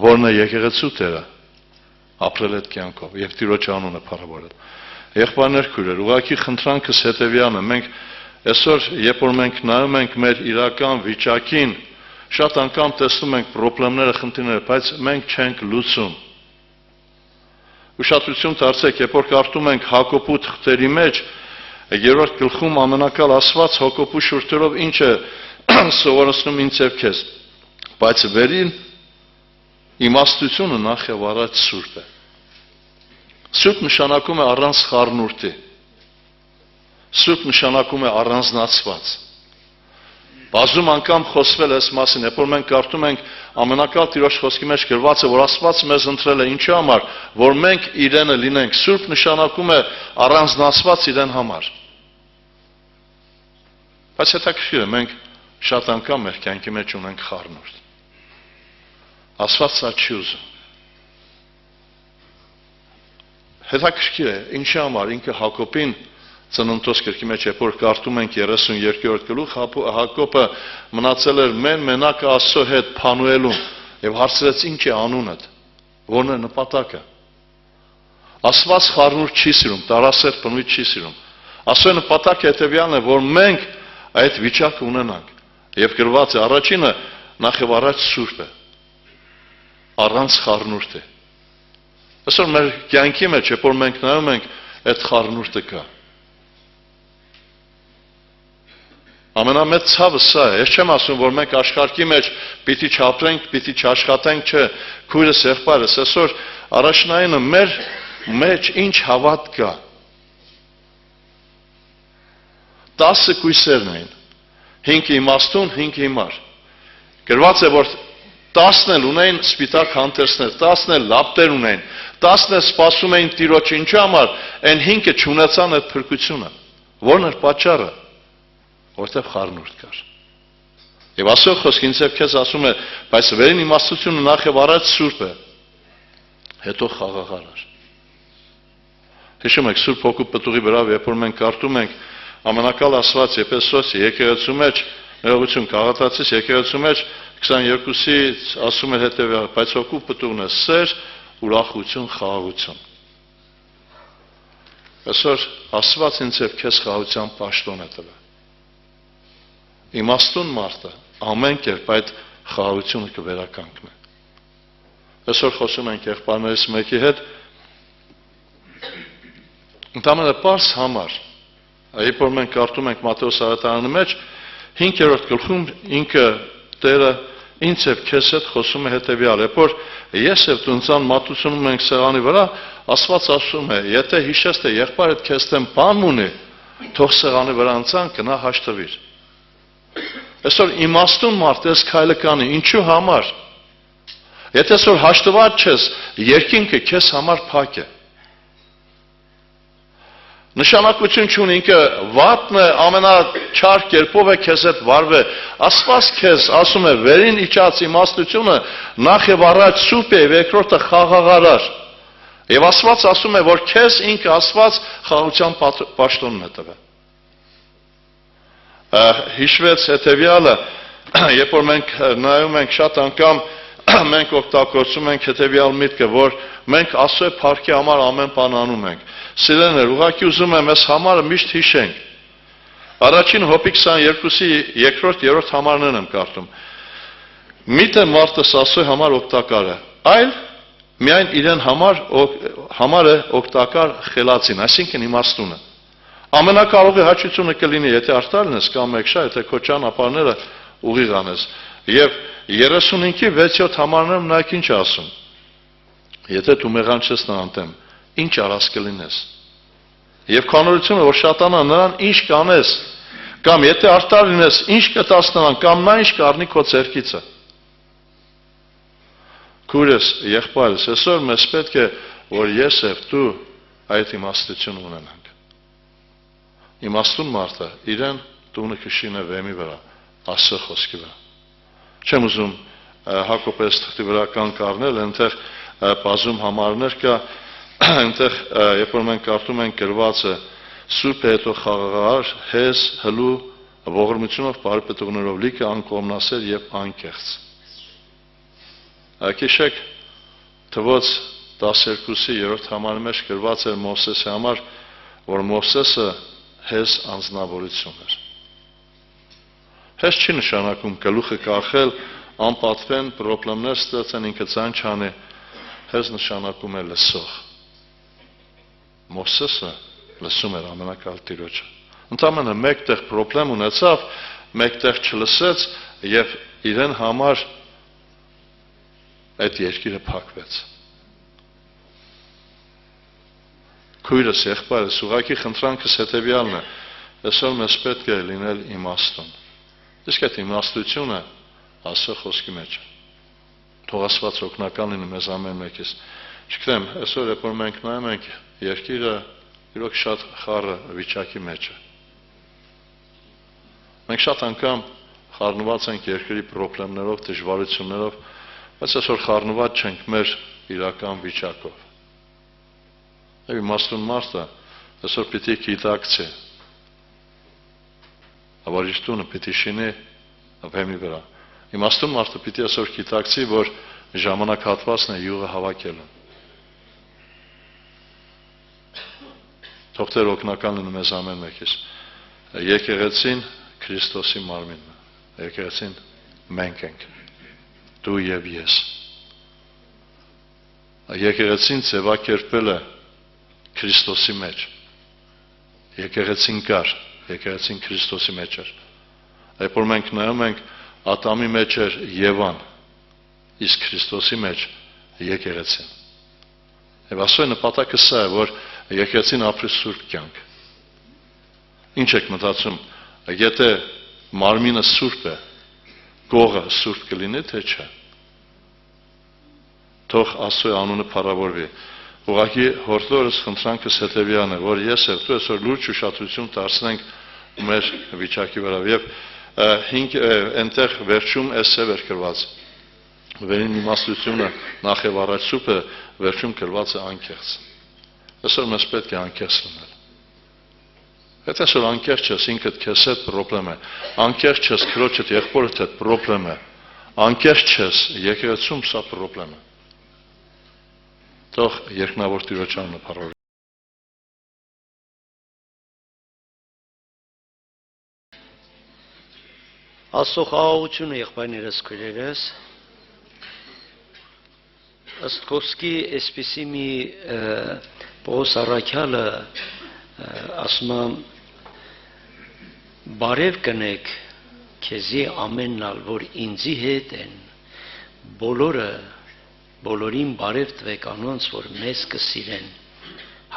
որն է եկեղեցու Տերը, ապրել այդ կյանքով եւ Տիրոջ անունը փառավորել։ Եղբայրներ, քույրեր, ուղղակի խնդրանքս հետեւյալն է, մենք այսօր, երբ որ մենք նայում ենք մեր իրական վիճակին, շատ անգամ տեսնում ենք խնդիրները, խնդիրները, բայց մենք չենք լուծում։ Ուշադրություն դարձեք, երբ որ կարդում ենք Հակոբու թղթերի մեջ, 3-րդ գլխում ամենակալ Աստված Հակոբու շուրթերով ինչ է սովորեցնում ինձ եւ քեզ։ Բայց վերին իմաստությունը նախ եւ առաջ սուրբ է։ Սուրբ նշանակում է առանց խառնուրդի։ Սուրբ նշանակում է առանձնացված։ Բազում անգամ խոսվել է այս մասին, երբ որ մենք կարդում ենք ամենակալ Տիրոջ խոսքի մեջ գրված է, որ Աստված մեզ ընտրել է ինչի համար, որ մենք իրենը լինենք։ Սուրբ նշանակում է առանձնացված իրեն համար։ Բայց հետաքրքիր է, մենք շատ անգամ մեր կյանքի մեջ ունենք խառնուրդ։ Աստված սա չի ուզում։ Հետաքրքիր է, ինչի համար ինքը Հակոբին Ծննդոց գրքի մեջ երբ որ կարդում ենք 32-րդ գլուխ, Հակոբը մնացել էր մենակը Աստծո հետ Փանուելում եւ հարցրեց ինչ է անունդ, որն է նպատակը։ Աստված խառնուրդ չի սիրում, տարասեր բնույթ չի սիրում։ Աստծո նպատակը հետեւյալն է, որ մենք այդ վիճակը ունենանք։ Եվ գրված է առաջինը նախ եւ առաջ սուրբ է։ Առանց խառնուրդի։ Այսօր մեր կյանքի մեջ երբ որ մենք նայում ենք, այդ խառնուրդը կա։ Ամենամեծ ցավը սա է։ Ես չեմ ասում, որ մենք աշխարհի մեջ պիտի չապրենք, պիտի չաշխատենք, չէ։ Քույրս, եղբայրս, այսօր առաջնայինը մեր մեջ ինչ հավատ կա։ 10 կույսերն էին։ 5 իմաստուն, 5 հիմար։ Գրված է, որ 10 էլ ունեին սպիտակ հանդերձներ, 10 էլ լապտեր ունեին, 10 էլ սպասում էին Տիրոջ ինչի համար, այն 5-ը չունեցան այդ փրկությունը։ Որն էր պատճառը, որտեղ խառնուրդ կար։ Եվ ասող խոսք ինձ եւ քեզ ասում է, բայց վերին իմաստությունը նախ եւ առաջ սուրբ է, հետո խաղաղար էր։ Հիշում եք Սուրբ Հոգու պտուղի վրա, երբ որ մենք կարդում ենք ամենակալ ասված Եփեսոսի եկեղեցու մեջ, ներողություն, Գաղատացիս եկեղեցու մեջ 22-ից ասում է հետեւյալ, բայց Հոգու պտուղն է սեր, ուրախություն, խաղաղություն։ Այսօր Աստված ինձ եւ քեզ խաղաղության պաշտոն է տվել։ Իմաստուն մարդը ամեն կերպ այդ խաղաղությունը կվերականգնի։ Այսօր խոսում ենք եղբայրներից մեկի հետ, ընդամենը պարզ համար, երբ որ մենք կարդում ենք Մատթեոս ավետարանի մեջ, 5-րդ գլխում ինքը Տերը ինձ եւ քեզ հետ խոսում է հետեւյալ, երբ որ ես եւ դու ընծան մատուցում ենք սեղանի վրա, Աստված ասում է, եթե հիշես թե եղբայրդ քեզ դեմ բան ունի, թող սեղանի վրա ընծան կնա հաշտվիր։ Այսօր իմաստուն մարդ էս քայլը կանի, ինչու համար։ Եթե այսօր հաշտված չես, երկինքը քեզ համար փակ է։ Նշանակություն չունի, ինքը վատն է, ամենաչար կերպով է քեզ հետ վարվե։ Աստված քեզ ասում է, վերին իջած իմաստությունը նախ եւ առաջ սուրբ է, երկրորդը խաղաղարար։ Եվ Աստված ասում է, որ քեզ ինքը Աստված խաղաղության պաշտոնն է տվել։ Հիշվեց հետևյալը, երբ որ մենք նայում ենք շատ անգամ մենք օգտագործում ենք հետևյալ միտքը, որ մենք Աստծո փառքի համար ամեն բան անում ենք։ Սիրելիներ, ուղղակի ուզում եմ այս համարը միշտ հիշենք։ Առաջին Հոբի 22-ի երկրորդ, երրորդ համարներն եմ կարդում։ Միթե մարդը Աստծո համար օգտակար է, այլ միայն իրեն համար է օգտակար խելացին, այսինքն իմաստունը։ Ամենակարողի հաճությունը կլինի, եթե արդար լինես կամ եկշա, եթե քո ճանապարհները ուղիղ անես։ Եվ 35-ի 6-7 համարներում նա ինչ ասում։ Եթե դու մեղանչես նրան դեմ, ինչ արած կլինես։ Եվ քանորությունը, որ շատանա նրան ինչ կանես, կամ եթե արդար լինես, ինչ կտաս նրան, կամ նա ինչ կառնի քո ձեռքիցը։ Քուրս, եղբայրս, այսօր մեզ պետք է, որ ես եւ դու այդ իմաստությունը ունենանք։ Իմաստուն մարդը իրեն տունը կշինե վեմի վրա, Աստծո խոսքի վրա։ Չեմ ուզում Հակոբոս թղթի վրա կան կառնել, այնտեղ բազում համարներ կա, այնտեղ երբ որ մենք կարդում ենք գրվածը սուրբ է հետո խաղաղար, հեզ, հլու, ողորմությունով, բարեպետողներով լիքը, անկողմնասեր եւ անկեղծ։ Ակիշեք թվոց 12-ի 3-րդ համարի մեջ գրված էր Մովսեսի համար, որ Մովսեսը հեզ անձնավորություն էր։ Հեզ չի նշանակում գլուխը կախել, անպատվեն, պրոբլեմներ ստեղծեն, ինքը ցան չանի, հեզ նշանակում է լսող։ Մովսեսը լսում էր ամենակալ Տիրոջը։ Ընդամենը մեկտեղ պրոբլեմ ունեցավ, մեկտեղ չլսեց եւ իրեն համար այդ երկիրը փակվեց։ Քույրս, եղբայրս, ուղղակի խնդրանքս հետևյալն է, այսօր մեզ պետք է լինել իմաստուն։ Իսկ այդ իմաստությունը Աստծո խոսքի մեջ է։ Թող Աստված օգնական լինի մեզ ամեն մեկիս։ Չգիտեմ, այսօր երբ որ մենք նայում ենք, երկիրը իրոք շատ խառը վիճակի մեջ է։ Մենք շատ անգամ խառնված ենք երկրի պրոբլեմներով, դժվարություններով, բայց այսօր խառնված չենք մեր իրական վիճակով։ Եվ իմաստուն մարդը այսօր պիտի գիտակցի, որ իր տունը պիտի շինի վեմի վրա։ Իմաստուն մարդը պիտի այսօր գիտակցի, որ ժամանակ հատվածն է յուղը հավաքելու։ Թող Տեր օգնական լինի մեզ ամեն մեկիս։ Եկեղեցին Քրիստոսի մարմինն է։ Եկեղեցին մենք ենք։ Դու եւ ես։ Եկեղեցին ձևակերպել է Քրիստոսի մեջ։ Եկեղեցին կար, եկեղեցին Քրիստոսի մեջ էր։ Երբ որ մենք նայում ենք, Ադամի մեջ էր Եվան, իսկ Քրիստոսի մեջ եկեղեցին։ Եվ Աստծո նպատակը սա է, որ եկեղեցին ապրի սուրբ կյանք։ Ինչ եք մտածում, եթե մարմինը սուրբ է, գողը սուրբ կլինի, թե չէ։ թող Աստծո անունը փառավորվի։ Ուղղակի հորդորս խնդրանքս հետևյալն է, որ ես եւ դու այսօր լուրջ ուշադրություն դարձնենք մեր վիճակի վրա եւ այնտեղ վերջում էս է վերկրված վերին իմաստությունը նախ եւ առաջ սուպը վերջում գրված է անկեղծ։ Այսօր մեզ պետք է անկեղծ լինել։ Եթե այսօր անկեղծ ես ինքդ քեզ հետ խնդրեմ է, անկեղծ ես քրոջդ եղբորդ հետ խնդրեմ է, անկեղծ ես եկեղեցում սա խնդրեմ է։ Թող երկնավոր Տիրոջ անունը փառվի։ Աստծո խաղաղությունը եղբայրներս քույրերս ըստ խոսքի այսպիսի մի Պողոս առաքյալը ասում է բարև կնեք քեզի ամեննալ որ ինձի հետ են բոլորին բարև տվեք անոնց որ մեզ կսիրեն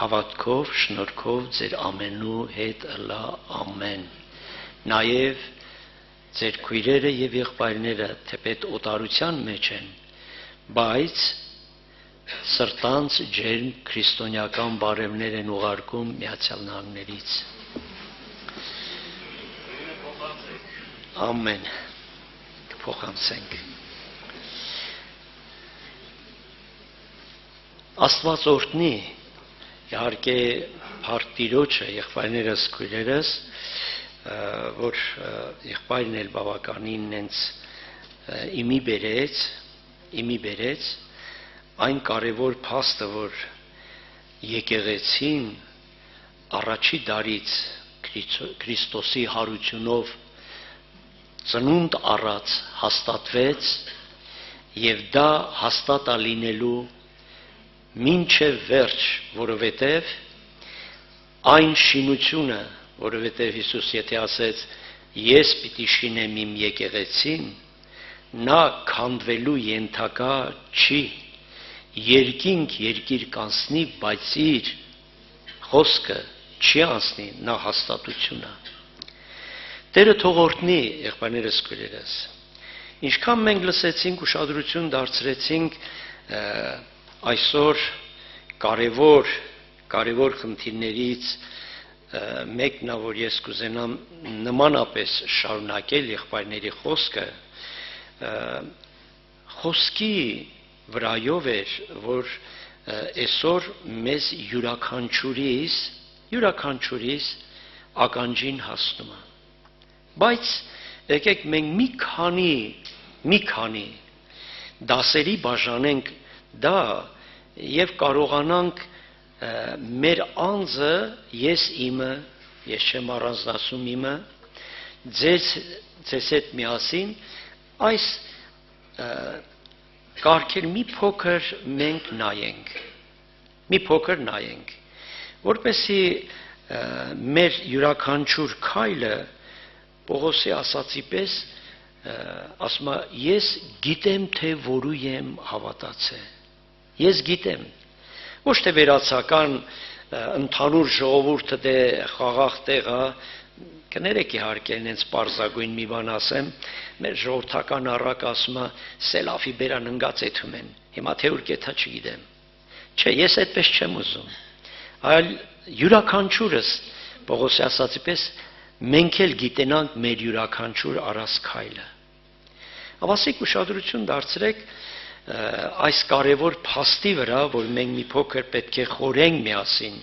հավատքով շնորհքով ձեր ամենու հետ ըլա ամեն նաև ձեր քույրերը եւ եղբայրները թեպետ օտարության մեջ են բայց սրտանց ջերմ քրիստոնեական բարևներ են ուղարկում Միացյալ Նահանգներից ամեն փոխանցենք Աստված օրհնի իհարկե փառք Տիրոջը եղբայրներս քույրերս որ եղբայրն էլ բավականին նենց իմի բերեց այն կարևոր փաստը որ եկեղեցին առաջի դարից Քրիստոսի հարությունով ծնունդ առած հաստատվեց եւ դա հաստատա լինելու մինչև վերջ որովհետեւ այն շինությունը որովհետև Հիսուս եթե ասեց ես պիտի շինեմ իմ եկեղեցին նա քանդվելու ենթակա չի երկիր կանցնի բայց իր խոսքը չի անցնի նա հաստատությունը Տերը թող օրհնի եղբայրներս քույրերս ինչքան մենք լսեցինք ուշադրություն դարձրեցինք այսօր կարևոր խնդիրներից մեկն է որ ես կուզենամ նմանապես շարունակել եղբայրների խոսքի վրայով էր որ այսօր մեզ յուրաքանչյուրիս ականջին հասնում է բայց եկեք մենք մի քանի դասերի բաժանենք դա եւ կարողանանք մեր անձը ես չեմ առանձնացում իմը ձեզ հետ միասին այս կարգեր մի փոքր մենք նայենք որպեսզի մեր յուրաքանչյուր քայլը Պողոսի ասացի պես ասում է ես գիտեմ թե որու եմ հավատացել ես գիտեմ ոչ թե վերացական ընդհանուր ժողովուրդը դե խաղաղ տեղա կներեք իհարկե այնց պարզագույն մի բան ասեմ մեր ժողովրդական առակը ասում է սելաֆի բերան ընկած էթում են հիմա թե ուր կեթա չգիտեմ չէ ես այդպես չեմ ուզում այլ յուրաքանչյուրս Պողոսի ասացի պես մենք էլ գիտենանք մեր յուրաքանչյուր առած քայլը ավասիկ ուշադրություն դարձրեք այս կարևոր փաստի վրա, որ մենք մի փոքր պետք է խորենք միասին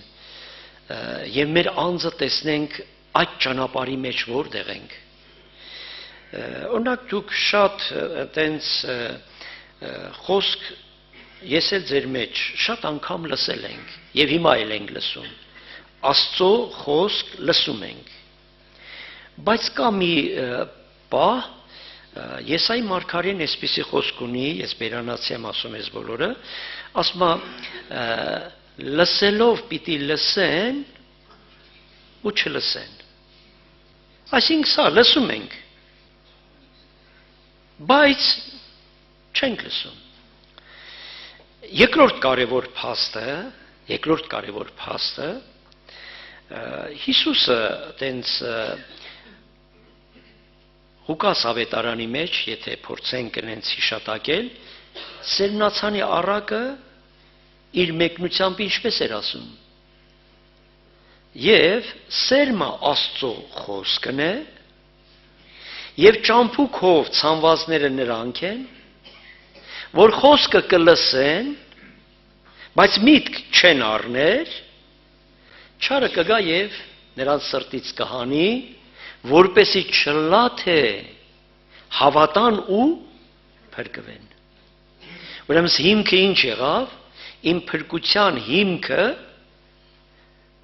եւ մեր անձը տեսնենք այդ ճանապարհի մեջ որտեղ ենք օրինակ դուք շատ այտենց խոսք ես էլ ձեր մեջ շատ անգամ լսել ենք եւ հիմա էլ ենք լսում Աստծո խոսք լսում ենք բայց կա մի պահ Եսայի մարգարեն այսպիսի խոսք ունի, ես բերանացի եմ ասում ես բոլորը, ասում է լսելով պիտի լսեն ու չլսեն։ Այսինքն սա լսում ենք, բայց չենք լսում։ Երկրորդ կարևոր փաստը Հիսուսը տենց Ղուկաս ավետարանի մեջ, եթե փորձենք կնենց հիշատակել, Սերմնացանի առակը իր մեկնությամբ ինչպես էր ասում։ Եվ սերմը Աստծո խոսքն է, եւ ճամփուկով ցանվածները նրանք են, որ խոսքը կլսեն, բայց միտք չեն առներ, չարը կգա եւ նրանց սրտից կհանի, որպեսի չլա թե հավատան ու փրկվեն։ Ուրեմն հիմքը ինչ եղավ, իմ փրկության հիմքը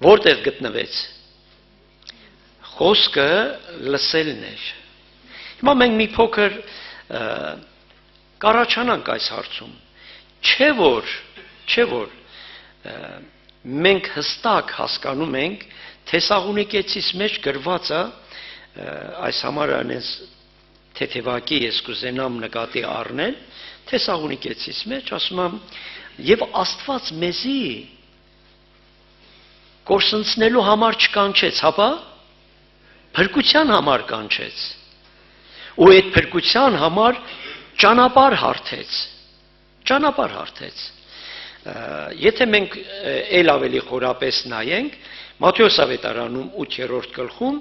որտեղ գտնվեց։ Խոսքը լսելն էր։ Հիմա մենք մի փոքր կառաջանանք այս հարցում։ Չէ որ մենք հստակ հասկանում ենք Թեսաղոնիկեցիս մեջ գրվածը, այս համարը անես թեթևակի ես կուզենամ նկատի առնել, Թեսաղոնիկեցիս մեջ ասում եմ, եւ Աստված մեզի կորսնցնելու համար չկանչեց, հապա փրկության համար կանչեց։ Ու այդ փրկության համար ճանապարհ հարթեց։ Եթե մենք ել ավելի խորապես նայենք, Մատթեոս ավետարանում 8-րդ գլխում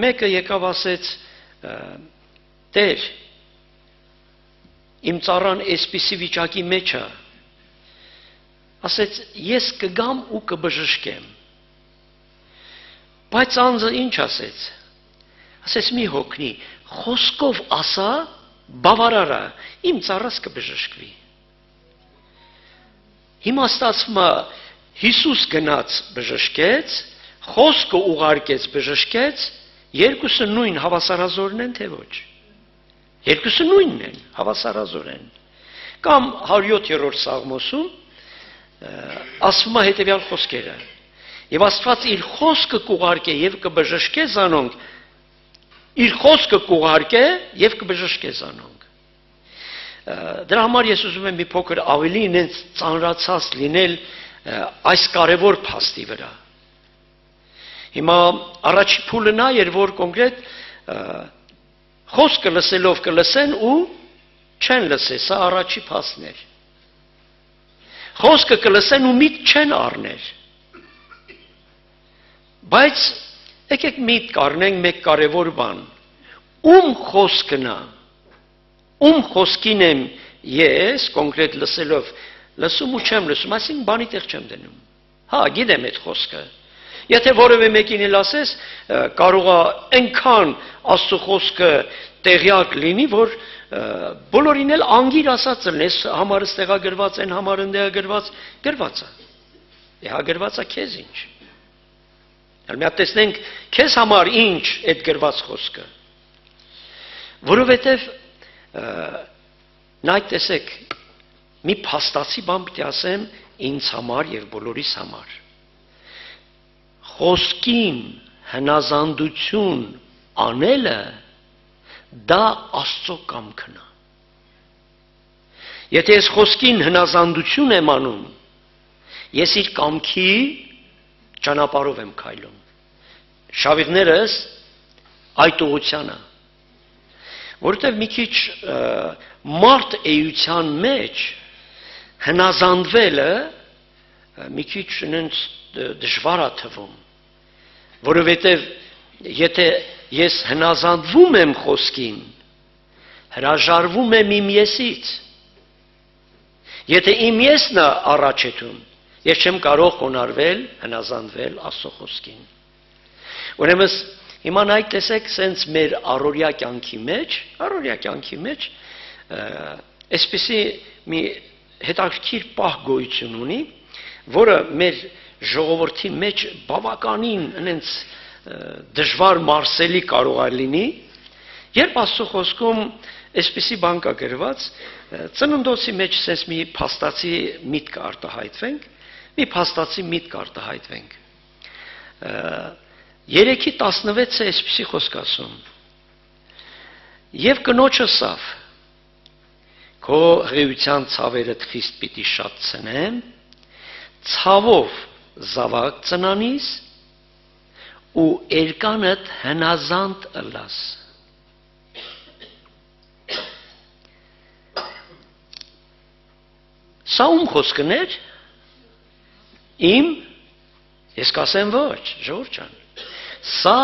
մեկը եկավ ասեց. Տեր, իմ ծառան այսպիսի վիճակի մեջ է, ասեց ես կգամ ու կբժշկեմ։ Բայց անձը ինչ ասեց։ Ասեց մի հոգնի, խոսքով ասա, բավարարա, իմ ծառաս կբժշկվի։ Հիմա ստացվում է Հիսուս գնաց բժշկեց, խոսքը ուղարկեց բժշկեց, երկուսը նույն հավասարազորն են թե ոչ։ Երկուսը նույնն են, հավասարազոր են։ Կամ 107-րդ Սաղմոսում ասվում է հետևյալ խոսքերը. Եվ Աստված իր խոսքը կուղարկե եւ կբժշկե զանոնք, իր խոսքը կուղարկե եւ կբժշկե զանոնք։ Դրա համար ես ուզում եմ մի փոքր ավելի ինձ ծանրացած լինել այս կարևոր փաստի վրա։ Հիմա առաջի փուլը նա էր, որ կոնկրետ խոսքը լսելով կլսեն ու չեն լսե, սա առաջի փաստն էր։ Խոսքը կլսեն ու միտ չեն առներ։ Բայց եկեք միտ կառնենք մեկ կարևոր բան։ Ում խոսքն է, ում խոսքին եմ ես կոնկրետ լսելով, լսում ու չեմ լսում, այսինքն բանի տեղ չեմ դնում։ Հա, գիտեմ այդ խոսքը։ Եթե որևէ մեկին էլ ասես, կարող է այնքան Աստծո խոսքը տեղյակ լինի, որ բոլորին էլ անգիր ասած լես համարը ստեղագրված, այն համարը ընդեղագրված, գրված է։ Հա գրված է քեզ ինչ։ Մի հատ տեսնենք քեզ համար ինչ այդ գրված խոսքը։ Որովհետև նայ տեսեք, մի փաստացի բան պիտի ասեմ ինձ համար եւ բոլորիս համար։ Խոսքին հնազանդություն անելը դա Աստծո կամքն է։ Եթե ես խոսքին հնազանդություն եմ անում, ես իր կամքի ճանապարհով եմ քայլում։ Շավիղներս այդ ուղղությանը, որովհետև մի քիչ մարդ էության մեջ հնազանդվելը մի քիչ ինձ դժվար է թվում, որովհետև եթե ես հնազանդվում եմ խոսքին, հրաժարվում եմ իմ եսից, եթե իմ եսն է առաջեթում, ես չեմ կարող խոնարհվել, հնազանդվել Աստծո խոսքին։ Ուրեմն հիմա նայեք տեսեք, սենց մեր առօրյա կյանքի մեջ այսպիսի մի հետաքրքիր պահ գոյություն ունի, որը մեր ժողովրդի մեջ բավականին այնց դժվար մարսելի կարող է լինի, երբ Աստծո խոսքում այսպիսի բան կա գրված, ծննդոցի մեջ սենց մի փաստացի միտք արտահայտվենք։ 3:16-ը այսպիսի խոսք ասում. Եվ կնոջը սավ, քո հղիության ցավերդ խիստ պիտի շատցնեմ, ցավով զավակ ծնանիս ու երկանդ հնազանդ ըլլաս։ Սա ում խոսքն էր։ Իմ, ես կասեմ ոչ, Ժողովուրդ ջան։ Սա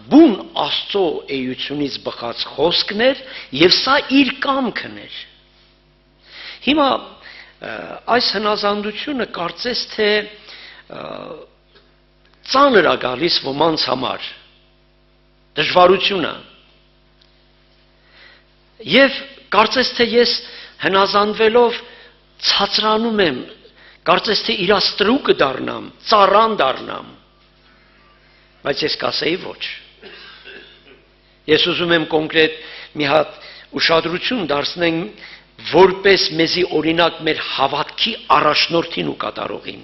բուն Աստծո էությունից բխած խոսքն էր եւ սա իր կամքն էր։ Հիմա այս հնազանդությունը կարծես թե ծանր է գալիս ոմանց համար, դժվարությունը։ Եվ կարծես թե ես հնազանդվելով ցածրանում եմ, կարծես թե իրա ստրուկը դառնամ, ծառան դառնամ, բայց ես կասեի ոչ։ Ես ուզում եմ կոնկրետ մի հատ ուշադրություն դարձնենք, որպես մեզի օրինակ մեր հավատքի առաջնորդին ու կատարողին,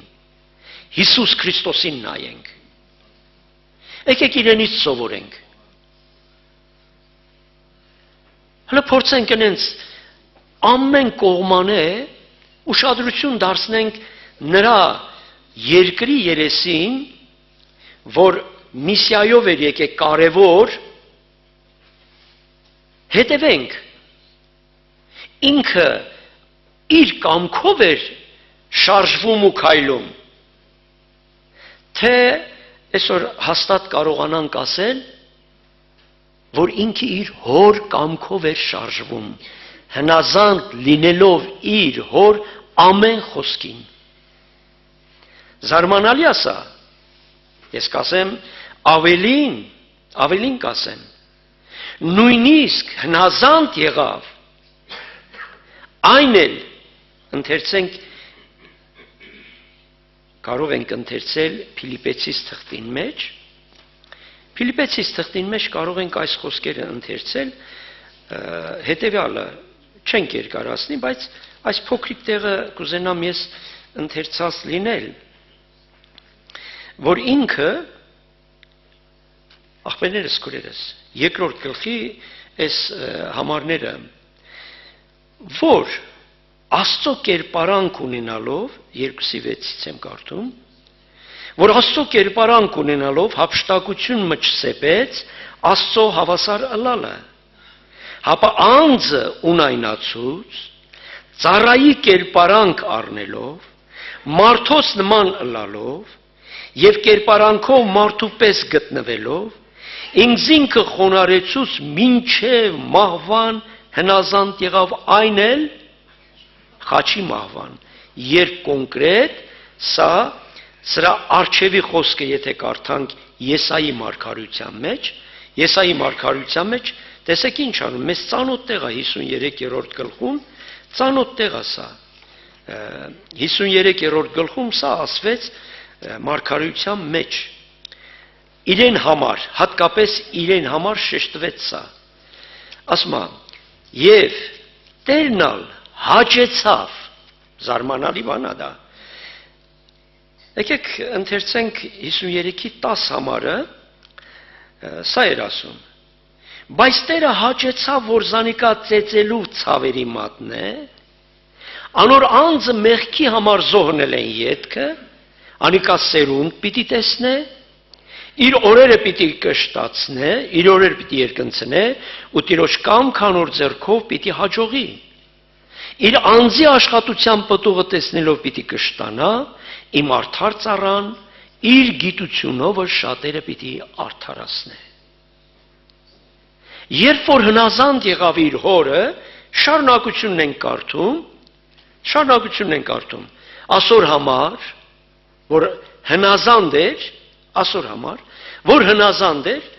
Հիսուս Քրիստոսին նայենք։ Եկեք իրենից սովորենք։ Հələ փորձենք այնց ամեն կողմանե ուշադրություն դարձնենք նրա երկրի երեսին, որ միսիայով էր եկեք կարևոր, հետևենք։ Ինքը իր կամքով էր շարժվում ու քայլում, թե այսօր հաստատ կարողանանք ասել, որ ինքը իր հոր կամքով էր շարժվում, հնազանդ լինելով իր հոր ամեն խոսքին։ Զարմանալի է սա։ Ես կասեմ ավելին կասեմ։ Նույնիսկ հնազանդ եղավ։ Այն էլ ընթերցենք, կարող ենք ընթերցել Փիլիպեցիս թղթին մեջ։ Փիլիպեցիս թղթին մեջ կարող ենք այս խոսքերը ընթերցել, հետևյալը չենք երկարացնի, բայց այս փոքրիկ տեղը կուզենամ ես ընթերցած լինել, որ ինքը աղբերներս քուրերս երկրորդ գլխի այս համարները, որ Աստծո կերպարանք ունենալով 2:6-ից եմ կարդում, որ Աստծո կերպարանք ունենալով հափշտակություն մչսեպեց Աստծո հավասար ըլալը, հապա անձը ունայնացուց, ծառայի կերպարանք առնելով, մարդոց նման ըլալով եւ կերպարանքով մարդու պես գտնվելով, ինքզինքը խոնարեցուց մինչև մահվան հնազանդ եղավ, այն էլ խաչի մահվան, երբ կոնկրետ սա սրա արչևի խոսքը եթե կարդանք Եսայի մարգարության մեջ, տեսեք ինչ անում, մեզ ծանոթ տեղ է 53-րդ գլխում, ծանոթ տեղ է սա, 53-րդ գլխում սա ասվեց մարգարության մեջ, իրեն համար, հատկապես իրեն համար շեշտվեց սա, ասма, և տերնալ հաճեցավ, զարմանալի բան է դա, եկեք ընթերցենք 53-ի 10 համարը, սա էր ասում, բայց Տերը հաճեցավ, որ զանիկա ծեծելու ցավերի մատն է, անոր անձը մեղքի համար զոհնել են ետքը, անիկա սերունդ պիտի տեսնե, իր օրերը պիտի կշտացնե, իր օրերը պիտի երկնցնե, ու Տիրոջ կամքանոր ձեռքով պիտի հաջողի, իր անձի աշխատության պտուղը տեսնելով պիտի կշտանա, իմ արդար ծառան, իր գիտությունով շատերը պիտի արդարացնե։ Երբ որ հնազանդ եղավ իր հորը, շարունակությունն ենք կարդում, ասոր համար, որ հնազանդ էր,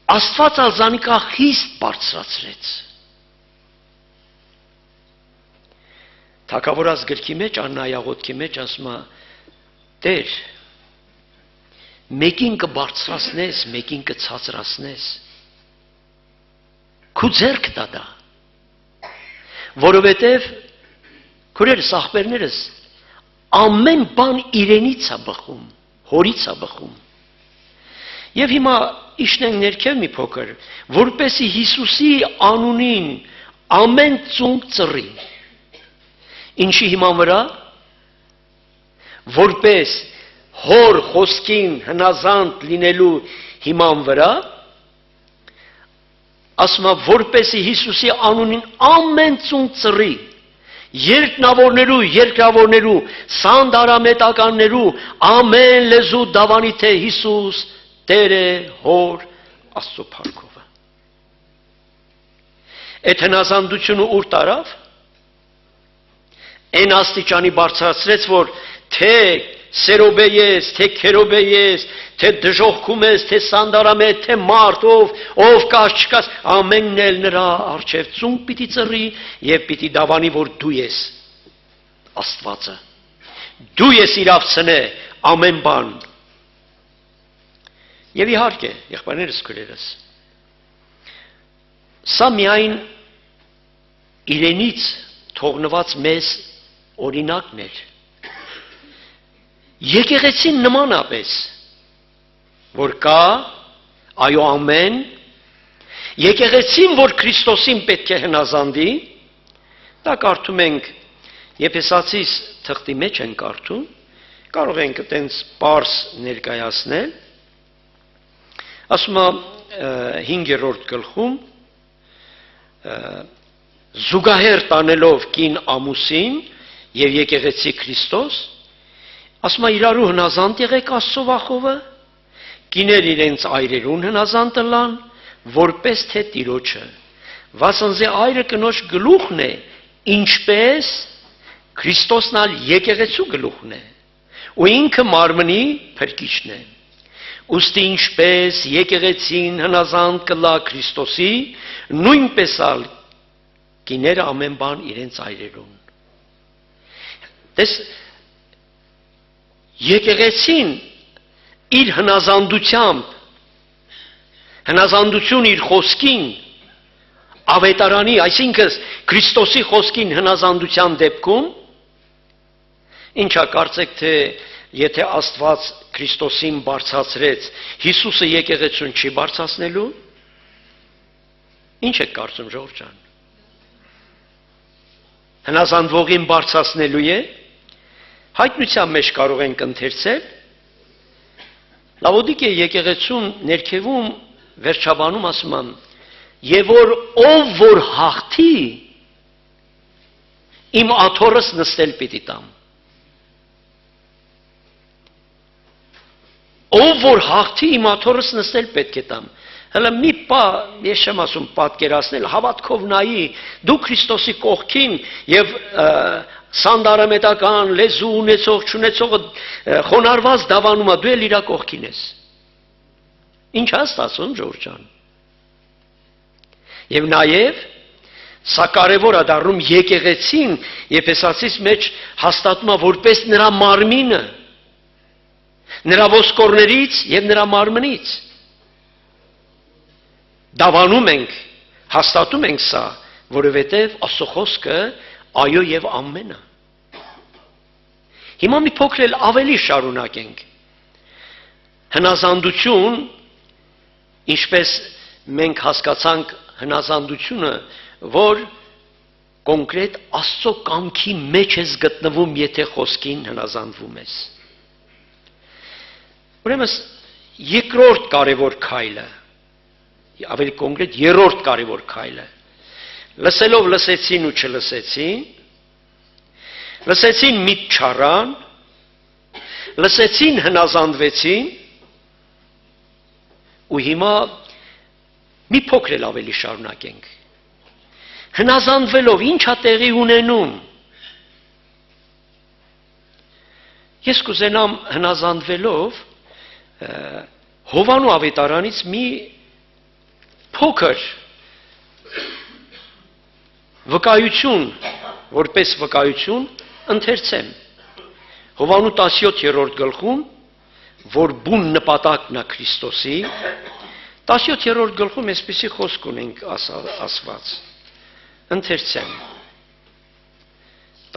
Աստված ալզանիկա խիստ բարձրացրեց։ Թագավորաց գրքի մեջ, աննայաղոտքի մեջ ասում է, Տեր, մեկին կբարձրացնես, մեկին կցածրացնես, քու ձեռք տա դա, որովհետև քուրերս, աղբերներս, ամեն բան իրենից է բխում, հորից է բխում։ Եվ հիմա իշնենք ներքև մի փոքր, որպեսի Հիսուսի անունին ամեն ծունկ ծռի։ Ինչի հիման վրա, որպես հոր խոսքին հնազանդ լինելու հիման վրա, ասում է, որպեսի Հիսուսի անունին ամեն ծունկ ծռի, երկնավորներու, երկրավորներու, սանդարամետականներու, ամեն լեզու դավանի թե Հիսուս Տեր է հոր Աստծո փառքովը։ Այդ հնազանդությունը ուր տարավ։ Այն աստիճանի բարձրացրեց, որ թե սերոբե ես, թե քերոբե ես, թե դժողքում ես, թե սանդարամետ, թե մարդ, ով կաս չկաս, ամենն էլ նրա առջև ծունկ պիտի ծռի եւ պիտի դավանի, որ դու ես Աստվածը։ Դու ես իրավցնե ամեն բան։ Եվ իհարկե, եղբայրներս քույրերս, սա միայն իրենից թողնված մեզ օրինակն էր։ Եկեղեցին նմանապես, որ կա, այո ամեն, եկեղեցին, որ Քրիստոսին պետք է հնազանդի, դա կարդում ենք Եփեսացիս թղթի մեջ են կարդում, կարող ենք այտենց պարզ ներկայացնել, ասում է 5-րդ գլխում, զուգահեռ տանելով կին ամուսին եւ եկեղեցի Քրիստոս, ասում է իրարու հնազանդ եղեք Աստծո վախովը, կիներ իրենց այրերուն հնազանդ լան, որպես թե Տիրոջը, վասնզի այրը կնոջ գլուխն է, ինչպես Քրիստոսն ալ եկեղեցու գլուխն է, ու ինքը մարմնի փրկիչն է։ Ուստի ինչպես եկեղեցին հնազանդ կլա Քրիստոսի, նույնպես ալ կիները ամեն բան իրենց այրերուն։ Տես եկեղեցին իր հնազանդությամբ, հնազանդություն իր խոսքին, ավետարանի, այսինքն Քրիստոսի խոսքին հնազանդության դեպքում, ինչա կարծեք թե եթե Աստված Քրիստոսին բարձրացրեց, Հիսուսը եկեղեցուն չի բարձրացնելու։ Ինչ եք կարծում ժողովուրդ ջան։ Հնազանդվողին բարձրացնելու է։ Հայտնության մեջ կարող ենք ընթերցել Լավոդիկե եկեղեցուն ներքևում վերջաբանում ասում եմ, եւ որ հաղթի իմ աթոռս նստել պիտի տամ։ Ով որ հաղթի իմ աթոռս նստել պետք է տամ։ Հələ մի պա, ես չեմ ասում պատկերացնել, հավատքով նայի դու Քրիստոսի կողքին եւ սանդարամետական լեզու ունեցող, չունեցողը խոնարհված դավանումա դու էլ իր կողքին ես։ Ինչ է ստացվում ժողովուրդ ջան։ Եվ նաեւ սա կարևոր է դառնում եկեղեցին Եփեսացիս մեջ հաստատում է որպես նրա մարմինը, նրա ոսկորներից եւ նրա մարմնից։ Դավանում ենք, հաստատում ենք սա, որովհետև Աստծո խոսքը այո եւ ամեն է։ Հիմա մի փոքր էլ ավելի շարունակենք։ Հնազանդություն, ինչպես մենք հասկացանք հնազանդությունը, որ կոնկրետ Աստծո կամքի մեջ ես գտնվում, եթե խոսքին հնազանդվում ես։ Ուրեմն երկրորդ կարևոր քայլը, ավելի կոնկրետ երրորդ կարևոր քայլը, լսելով լսեցին ու չլսեցին, լսեցին միտ չառան, լսեցին հնազանդվեցին, ու հիմա մի փոքր էլ ավելի շարունակենք։ Հնազանդվելով ի՞նչ է տեղի ունենում։ Ես կուզենամ հնազանդվելով Հովանու ավետարանից մի փոքր վկայություն, որպես վկայություն ընթերցեմ։ Հովանու 17-րդ գլխում, որ բուն նպատակն է Քրիստոսի, 17-րդ գլխում այսպիսի խոսք ունենք ասված։ Ընթերցեմ։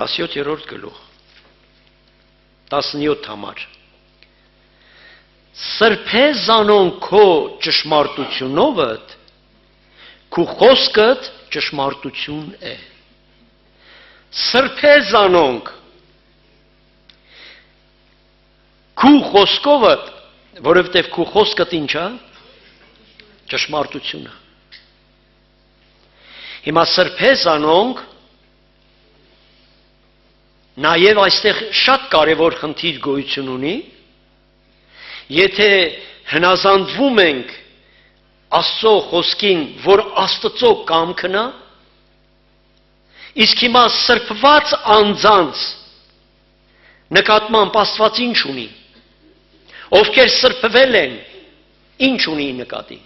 17-րդ գլուխ 17 համար։ Սրբեզանոն քո ճշմարտությունովդ, քու խոսքդ ճշմարտություն է։ Սրբեզանոնք քու խոսքովդ, որովհետև քու խոսքդ ինչ է։ Ճշմարտությունը։ Հիմա սրբեզանոնք Նաև այստեղ շատ կարևոր խնդիր գոյություն ունի, եթե հնազանդվում ենք Աստծո խոսքին, որ Աստծո կամքն է, իսկ հիմա սրբված անձանց նկատմամբ Աստված ինչ ունի, ովքեր սրբվել են, ինչ ունի նկատի։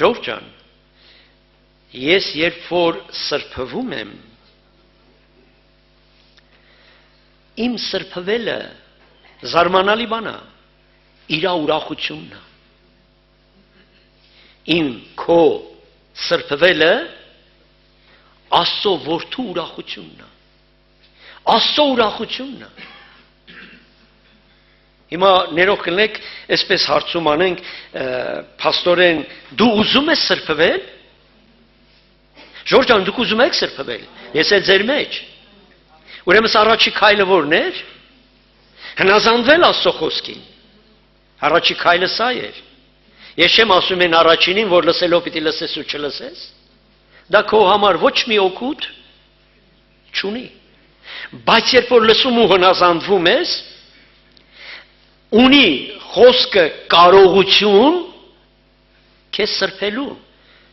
Ժողովուրդ ջան, ես երբ որ սրբվում եմ, իմ սրբվելը զարմանալի բան է, իր ուրախությունն է։ Իմ քո սրբվելը Աստծո որդու ուրախությունն է։ Աստծո ուրախությունն է։ Հիմա ներող կլինեք, այսպես հարցում անենք, փաստորեն, դու ուզում ես սրբվել։ Ժորժ ջան, դուք ուզում եք սրբվել։ Ես էլ ձեր մեջ։ Ուրեմն առաջի քայլը ո՞րն էր։ Հնազանդվել Աստծո խոսքին։ Առաջի քայլը սա էր։ Ես չեմ ասում են առաջինին, որ լսելով պիտի լսես ու չլսես։ Դա քո համար ոչ մի օգուտ չունի։ Բայց երբ որ լսում ու հնազանդվում ես, ունի խոսքը կարողություն քեզ սրբելու։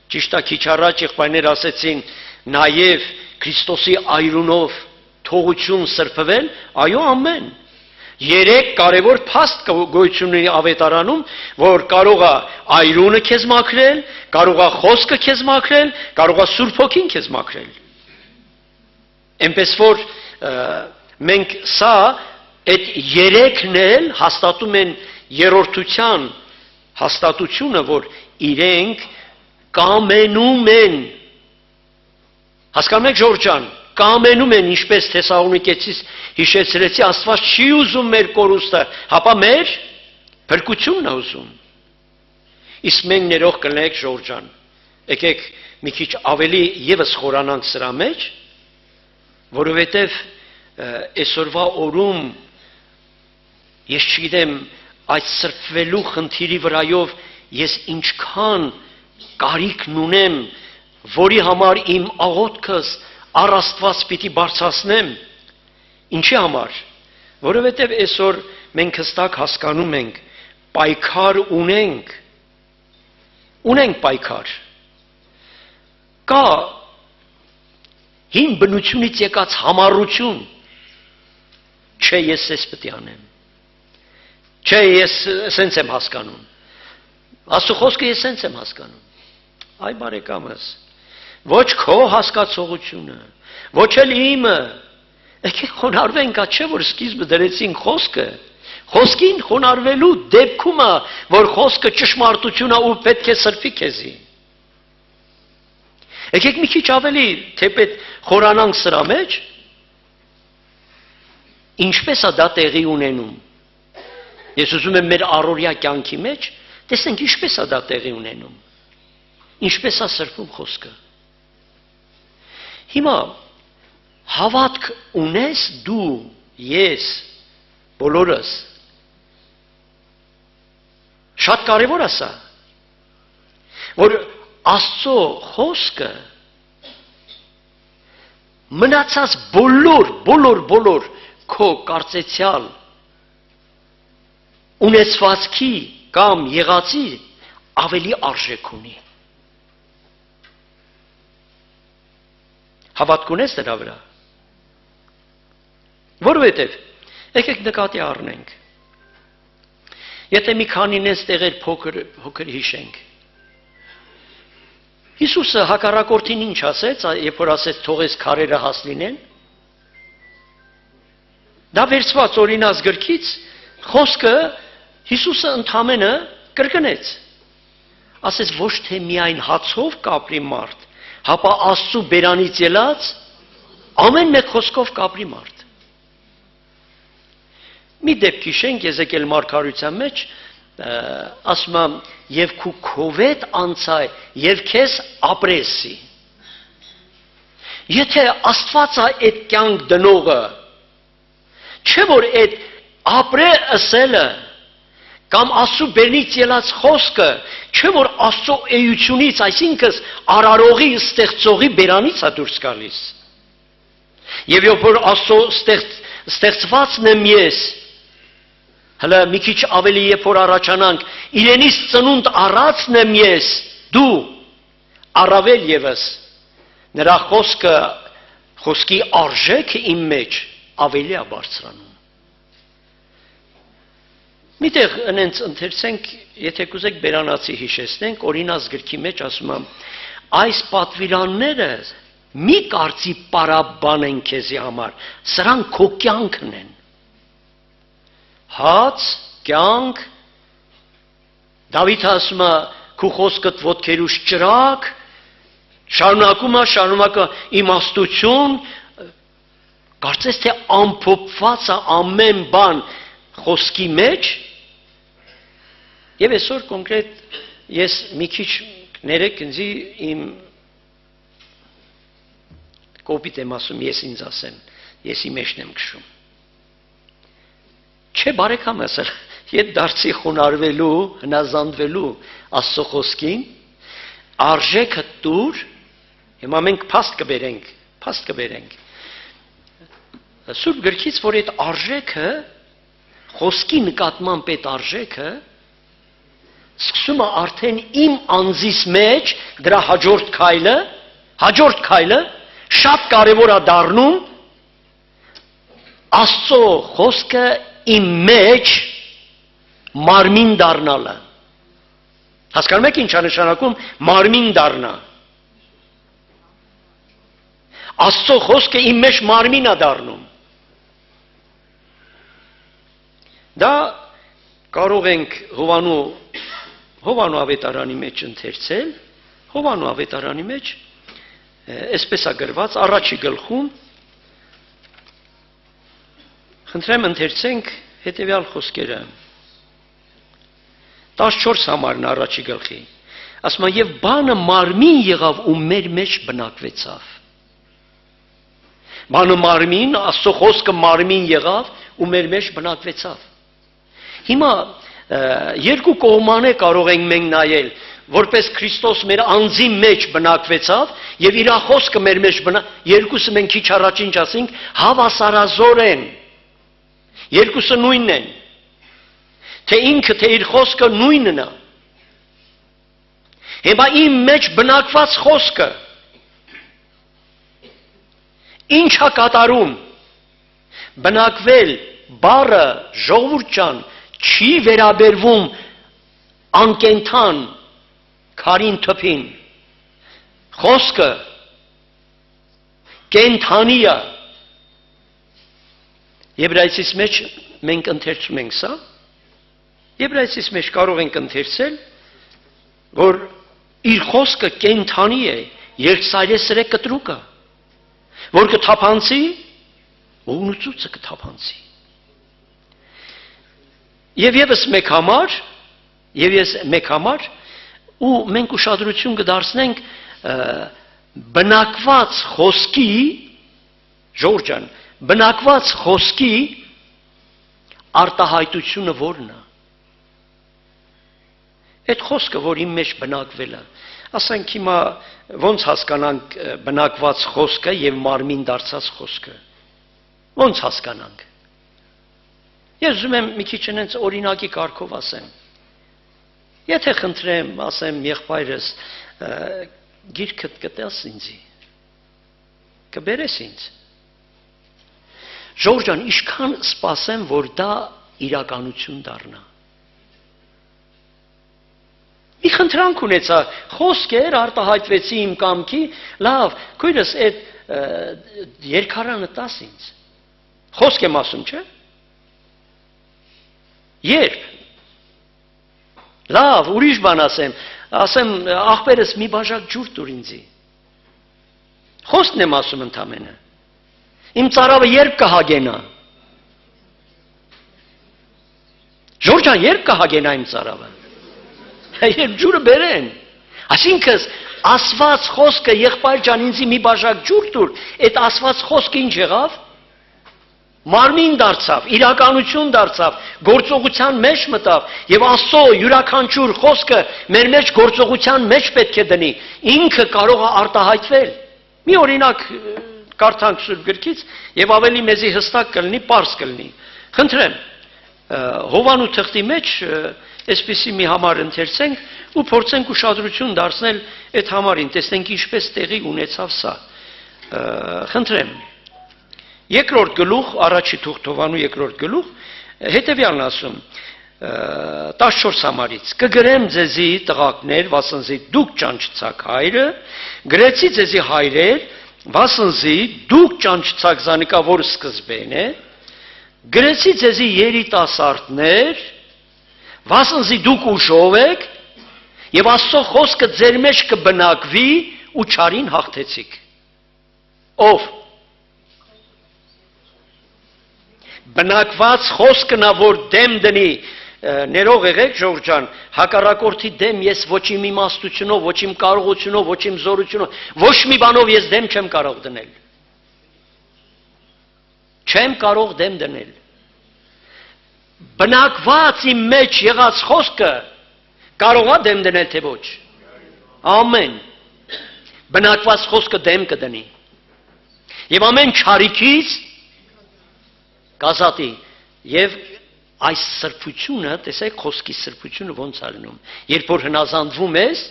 Ճիշտ է, քիչ առաջ եղբայրներ ասեցին նաև Քրիստոսի այրունով թողություն սրբվել, այո, ամեն։ 3 կարևոր փաստ գոյություն ունի ավետարանում, որ կարող է այրունը քեզ մաքրել, կարող է խոսքը քեզ մաքրել, կարող է Սուրբ Հոգին քեզ մաքրել։ Այնպես որ մենք սա այդ 3-ն էլ հաստատում են երրորդության հաստատությունը, որ իրենք կամենում են։ Հասկանում եք Ժորժ ջան, կամենում են, ինչպես Թեսաղոնիկեցիս հիշեցրեցի, Աստված չի ուզում մեր կորուստը, հապա մեր փրկությունն է ուզում։ Իսկ մենք ներող կլինենք Ժորժ ջան, եկեք մի քիչ ավելի եւս խորանանք սրա մեջ, որովհետեւ այսօրվա օրում ես չգիտեմ այդ սրբվելու խնդիրի վրայով ես ինչքան կարիքն ունեմ, որի համար իմ աղոթքս առ Աստված պիտի բարձրացնեմ։ Ինչի համար։ Որովհետև այսօր մենք հստակ հասկանում ենք, պայքար ունենք պայքար։ Կա հին բնությունից եկած համառություն, չէ ես ես պետք է անեմ, չէ ես սենց եմ հասկանում, Աստծո խոսքը ես սենց եմ հասկանում, այ բարեկամս, ոչ քո հասկացողությունը, ոչ էլ իմը, եկեք խոնարհվենք, չէ որ սկիզբը դրեցինք խոսքը, խոսքին խոնարհվելու դեպքում է, որ խոսքը ճշմարտություն է ու պետք է սրբի քեզի։ Եկեք մի քիչ ավելի թեպետ խորանանք սրա մեջ, ինչպես է դա տեղի ունենում։ Ես ուզում եմ մեր առօրյա կյանքի մեջ տեսնենք ինչպես է դա տեղի ունենում։ Ինչպես է սրբում խոսքը։ Հիմա հավատք ունես դու, ես, բոլորս։ Շատ կարևոր է սա, որ Աստծո խոսքը մնացած բոլոր քո կարծեցյալ ունեցվածքի կամ եղածի ավելի արժեք ունի։ Հավատք ունես դրա վրա։ Որովհետև եկեք նկատի առնենք։ Եթե մի քանինես տեղեր փոքր հիշենք։ Հիսուսը հակառակորդին ինչ ասեց, երբ որ ասեց թողես քարերը հաս լինեն։ Դա վերցված օրինաց գրքից խոսքը Հիսուսը ընդամենը կրկնեց։ Ասեց ոչ թե միայն հացով կապրի մարդ, հապա Աստծու բերանից ելած ամեն մեկ խոսքով կապրի մարդ։ Մի դեպք հիշենք Եզեկիել մարգարության մեջ, ասում է եւ քու քովետ անցայ եւ քեզ ապրեսի։ Եթե Աստված է այդ կյանք դնողը, չէ որ այդ ապրե ասելը կամ Աստծո բերնից ելած խոսքը, չէ որ Աստծո էությունից, այսինքն արարողի, ստեղծողի բերանից է դուրս գալիս։ Եվ երբ որ Աստծո ստեղծվածն եմ ես, հələ մի քիչ ավելի երբ որ առաջանանք, իրենից ծնունդ առածն եմ ես, դու առավել եւս նրա խոսքի արժեքը իմ մեջ ավելի է բարձրանում։ Միտեղ ընենց ընթերցենք, եթե կուզեք Բերանացի հիշեցնենք, Օրինաց գրքի մեջ ասում է, այս պատվիրանները մի կարծի պարաբան են քեզի համար, սրանք քո կյանքն են։ Հաց, կյանք, Դավիթը ասում է, քո խոսքդ ոտքերուս ճրագ, շարունակում է իմաստություն, կարծես թե ամփոփված է ամեն բան խոսքի մեջ, եւ այսօր կոնկրետ ես մի քիչ ներեք ինձ իմ կոպիտ եմ ասում, ես ինձ ասեմ, ես իմ մեջն եմ քշում։ Չէ բարեկամ ասել, եթե դարձի խոնարհվելու, հնազանդվելու Աստծո խոսքին, արժեքը տուր, հիմա մենք փաստ կբերենք։ Սուրբ գրքից, որ այդ արժեքը, խոսքի նկատմամբ այդ արժեքը, սկսում է արդեն իմ անձիս մեջ դրա հաջորդ քայլը շատ կարևոր է դառնում Աստծո խոսքը իմ մեջ մարմին դառնալը։ Հասկանում եք ինչ է նշանակում մարմին դառնա։ Աստծո խոսքը իմ մեջ մարմին է դառնում։ Դա կարող ենք Հովանու ավետարանի մեջ ընթերցել, Հովանու ավետարանի մեջ այսպես է գրված առաջի գլխում, խնդրեմ ընթերցենք հետևյալ խոսքերը, 14 համարն առաջի գլխի, ասում է, և բանը մարմին եղավ ու մեր մեջ բնակվեցավ։ Բանը մարմին, Աստծո խոսքը մարմին եղավ ու մեր մեջ բնակվեցավ։ Հիմա երկու կողմանե կարող ենք մենք նայել, որպես Քրիստոս մեր անձի մեջ բնակվեցավ եւ իր խոսքը մեր մեջ երկուսը մենք քիչ առաջ ինչ ասենք, հավասարազոր են։ Երկուսը նույնն են։ Թե ինքը թե իր խոսքը նույնն է։ Հիմա իմ մեջ բնակված խոսքը ինչ է կատարում։ Բնակվել բառը ժողովուրդ ջան չի վերաբերվում անկենթան քարին թփին։ Խոսքը կենթանի է։ Եբրայեցիս մեջ մենք ընթերցում ենք սա։ Եբրայեցիս մեջ կարող ենք ընթերցել, որ իր խոսքը կենթանի է, երկսայրեսրե կտրուկը, որ կթափանցի, ուղնուցուցը կթափանցի։ Եվ եւս մեկ համար, ու մենք ուշադրություն կդարձնենք բնակված խոսքի, Ժողովուրդ ջան, բնակված խոսքի արտահայտությունը որն է։ Այդ խոսքը, որ իմ մեջ բնակվել է, ասենք հիմա ոնց հասկանանք բնակված խոսքը եւ մարմին դարձած խոսքը։ Ոնց հասկանանք։ Ես ուզում եմ մի քիչ այնց օրինակի կարգով ասեմ։ Եթե խնդրեմ, ասեմ եղբայրս, գիրքդ կտես ինձի, կբերես ինձ։ Ժողովուրդ ջան, ինչքան սպասեմ, որ դա իրականություն դառնա։ Մի խնդրանք ունեցա, խոսքեր արտահայտվեցի իմ կամքի, լավ, քույրս այդ երկարանը տաս ինձ։ Խոսք եմ ասում, չէ՞։ Երբ։ Լավ, ուրիշ բան ասեմ, աղբերս մի բաժակ ջուր տուր ինձի։ Խոսքն եմ ասում ընդամենը։ Իմ ծարավը երբ կհագենա։ Ժողովուրդ ջան, երբ կհագենա իմ ծարավը։ Երբ ջուրը բերեն։ Այսինքն ասված խոսքը եղբայր ջան ինձի մի բաժակ ջուր տուր, այդ ասված խոսքը ինչ եղավ։ Մարմին դարձավ, իրականություն դարձավ, գործողության մեջ մտավ եւ Աստծո յուրաքանչյուր խոսքը մեր մեջ գործողության մեջ պետք է դնի։ Ինքը կարող է արտահայտվել։ Մի օրինակ կարդանք Սուրբ գրքից եւ ավելի մեզի հստակ կլինի, པարզ կլինի։ Խնդրեմ, Հովանու թղթի մեջ այսպիսի մի համար ընթերցենք ու փորձենք ուշադրություն դարձնել այդ համարին, տեսնենք ինչպես տեղի ունեցավ սա։ Խնդրեմ, երկրորդ գլուխ, առաջի թուղթ Հովանու երկրորդ գլուխ, հետևյալն ասում 14 համարից կգրեմ ձեզի տղակներ, վասնզի դուք ճանչցաք հայրը, գրեցի ձեզի հայրեր, վասնզի դուք ճանչցաք զանիկա, որ սկզբեն է, գրեցի ձեզի երիտասարդներ, վասնզի դուք ուժով եք, եւ Աստծո խոսքը ձեր մեջ կբնակվի ու չարին հաղթեցիք։ Ով բնակված խոսքն ա, որ դեմ դնի, ներող եղեք Ժողովուրդ ջան, հակառակորդի դեմ ես ոչ իմ իմաստությունով, ոչ իմ կարողությունով, ոչ իմ զորությունով, ոչ մի բանով ես դեմ չեմ կարող դնել։ Չեմ կարող դեմ դնել։ Բնակված իմ մեջ եղած խոսքը կարող է դեմ դնել, թե ոչ։ Ամեն։ Բնակված խոսքը դեմ կդնի։ Եվ ամեն չարիքից կազատի։ Եվ այս սրբությունը, տեսեք խոսքի սրբությունը ոնց ալնում, երբ որ հնազանդվում ես,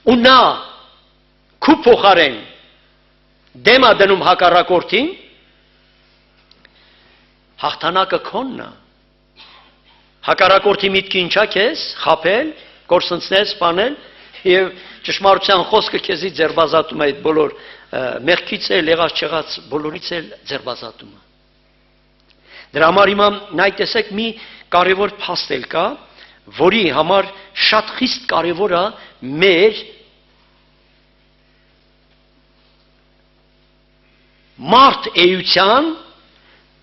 ու նա քու փոխարեն դեմա դնում հակառակորդին, հաղթանակը քոնն է։ Հակառակորդի միտքը ինչա քեզ, խաբել, կորսնցնել, սպանել, եւ ճշմարտության խոսքը քեզի ձերբազատում է այդ բոլոր մեղքից էլ եղած չեղած բոլորից էլ ձերբազատում է։ Դրա համար հիմա նայ տեսեք մի կարևոր փաստ էլ կա, որի համար շատ խիստ կարևոր է մեր մարդ էության,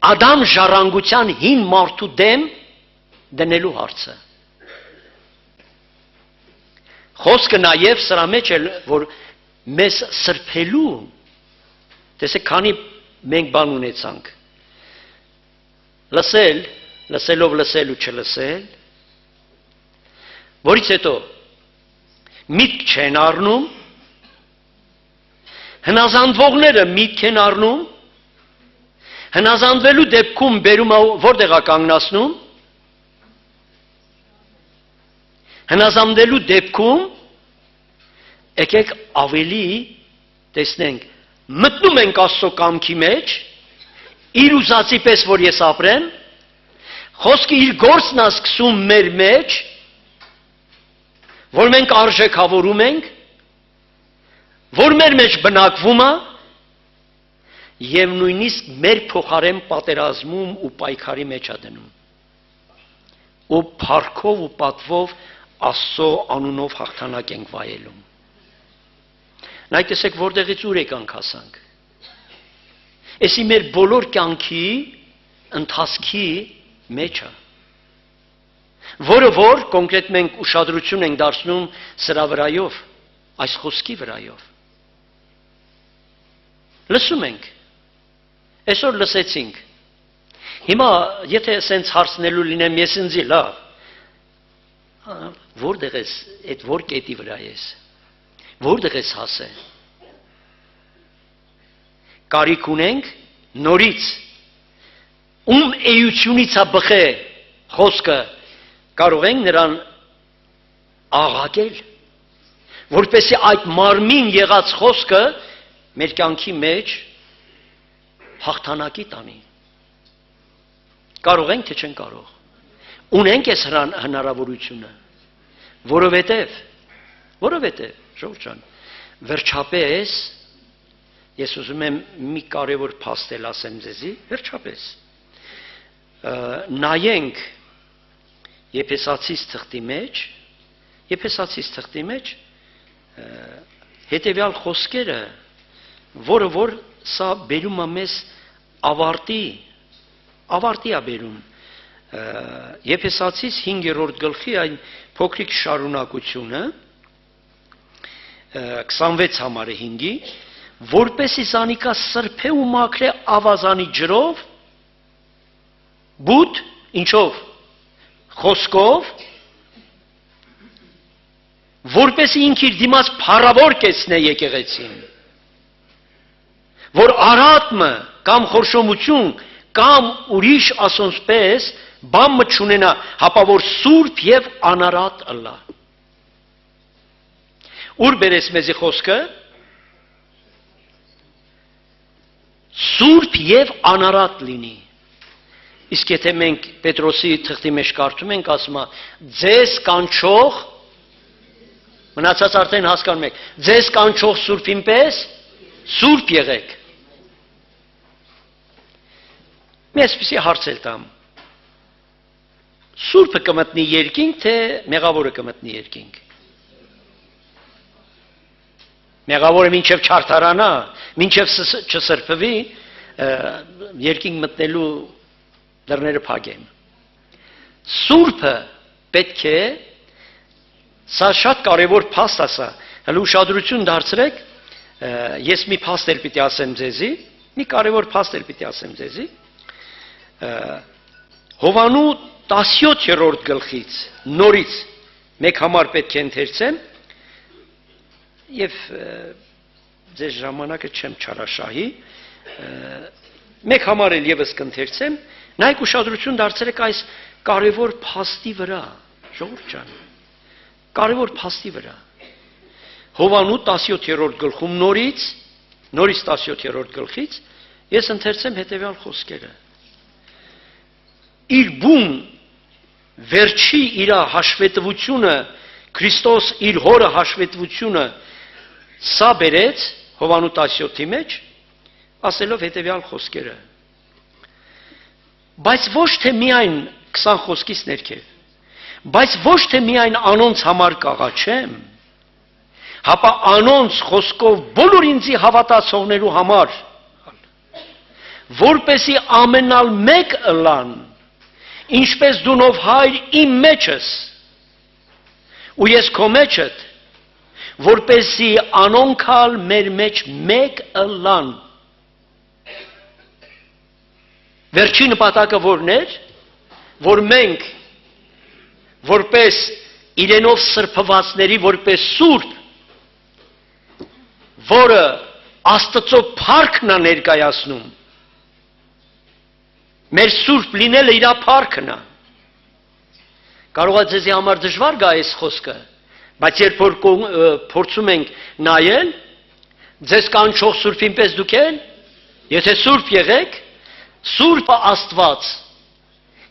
Ադամ ժառանգության հին մարդու դեմ դնելու հարցը։ Խոսքը նաև սրա մեջ էլ, որ մեզ սրբելու, տեսեք, քանի մենք բան ունեցանք, լսել, լսելով լսել ու չլսել, որից հետո միտք չեն առնում, հնազանդվողները միտք են առնում, հնազանդվելու դեպքում բերում որտեղ է կանգնացնում, հնազանդելու դեպքում եկեք ավելի տեսնենք, մտնում ենք Աստծո կամքի մեջ, իր ուզածի պես որ ես ապրեմ, խոսքը իր գործն է սկսում մեր մեջ, որ մենք արժեքավորում ենք, որ մեր մեջ բնակվում է, եւ նույնիսկ մեր փոխարեն պատերազմում ու պայքարի մեջ է դնում։ Ու փառքով ու պատվով Աստծո անունով հաղթանակ ենք վայելում։ Նայ տեսեք որտեղից ուր եկանք հասանք։ Էսի մեր բոլոր կյանքի ընթացքի մեջ է։ Որը որ կոնկրետ մենք ուշադրություն ենք դարձնում սրա վրայով, այս խոսքի վրայով։ Լսում ենք։ Այսօր լսեցինք։ Հիմա եթե սենց հարցնելու լինեմ ես ինձի լավ, որտեղ ես, այդ որ կետի վրա ես, որտեղ ես հասել։ Կարիք ունենք նորից, ում էությունից է բխե խոսքը, կարող ենք նրան աղաղակել, որպեսզի այդ մարմին եղած խոսքը մեր կյանքի մեջ հաղթանակի տանի։ Կարող ենք, թե չեն կարող։ Ունենք այս հնարավորությունը, որովհետև, ժողովուրդ ջան, վերջապես, ես ուզում եմ մի կարևոր փաստ ասեմ ձեզի, վերջապես, նայենք Եփեսացիս թղթի մեջ, հետևյալ խոսքերը, որը որ սա բերում է մեզ ավարտի է բերում։ Եփեսացիս 5-րդ գլխի այն փոքրիկ շարունակությունը 26 համարը 5-ի, որպեսի զանիկա սրբե ու մաքրե ավազանի ջրով, բութ, ինչով, խոսքով, որպեսի ինք իր դիմաց փառավոր կեցնե եկեղեցին, որ արատմը կամ խորշոմություն կամ ուրիշ ասոնսպես բամ չունենա, հապա որ սուրբ եւ անարատ ըլլա։ Ուր բերես մեզի խոսքը։ Սուրբ եւ անարատ լինի։ Իսկ եթե մենք Պետրոսի թղթի մեջ կարդում ենք, ասում է ձեզ կանչող, մնացած արդեն հասկանում եք, ձեզ կանչող սուրբին պես սուրբ եղեք։ Մի այսպիսի հարց էլ տամ։ Սուրբը կմտնի երկինք, թե մեղավորը կմտնի երկինք։ Մեղավորը մինչև չարդարանա, մինչև չսրբվի, երկինք մտնելու դռները փակեն։ Սուրբը պետք է, սա շատ կարևոր փաստ է սա, հələ ուշադրություն դարձրեք, ես մի փաստ էլ պիտի ասեմ ձեզի, մի կարևոր փաստ էլ պիտի ասեմ ձեզի, Հովանու 17-րդ գլխից, նորից, մեկ համար պետք է ընթերցեմ, և ձեզ ժամանակը չեմ չարաշահի, մեկ համար էլ ևս կընթերցեմ, նայք ուշադրություն դարձրեք այս կարևոր փաստի վրա, ժողովուրդ ջան, կարևոր փաստի վրա։ Հովանու 17-րդ գլխում նորից 17-րդ գլխից, ես ընթերցեմ հետևյալ խոսքերը։ Իր բուն վերջի իր հաշվետվությունը, Քրիստոս իր հորը հաշվետվությունը սա բերեց Հովանու 17-ի մեջ, ասելով հետևյալ խոսքերը։ Բայց ոչ թե միայն 20 խոսքից ներքև, բայց ոչ թե միայն անոնց համար կաղաչեմ, հապա անոնց խոսքով բոլոր ինձի հավատացողներու համար, որպեսի ամենալ մեկ ըլան, ինչպես դունով հայր իմ մեջս, ու ես քո մեջդ, որպեսի անոնքալ մեր մեջ մեկ ըլան։ Վերջի նպատակը որն էր, որ մենք, որպես իրենով սրբվածների, որպես սուրբ, որը Աստծո փառքն է ներկայացնում, մեր սուրբ լինելը իր փառքն է։ Կարող է ձեզի համար դժվար գա այս խոսքը, բայց երբ որ փորձում ենք նայել, ձեզ կանչող սուրբին պես դուք եք, եթե սուրբ եղեք, Սուրբը Աստված,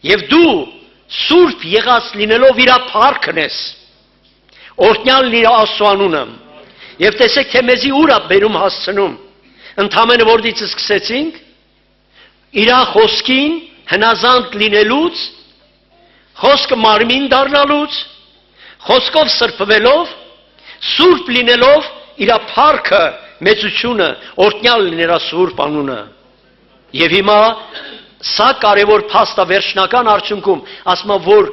եւ դու սուրբ եղած լինելով իր փառքն ես, օրհնյալն իր Աստծո անունը, եւ տեսեք թե մեզի ուր է բերում հասցնում, ընդամենը որտից սկսեցինք, իր խոսքին հնազանդ լինելուց, խոսքը մարմին դառնալուց, խոսքով սրբվելով, սուրբ լինելով իր փառքը, մեծությունը, օրհնյալն իր սուրբ անունը։ Եվ հիմա սա կարևոր փաստա վերջնական արդյունքում ասում է որ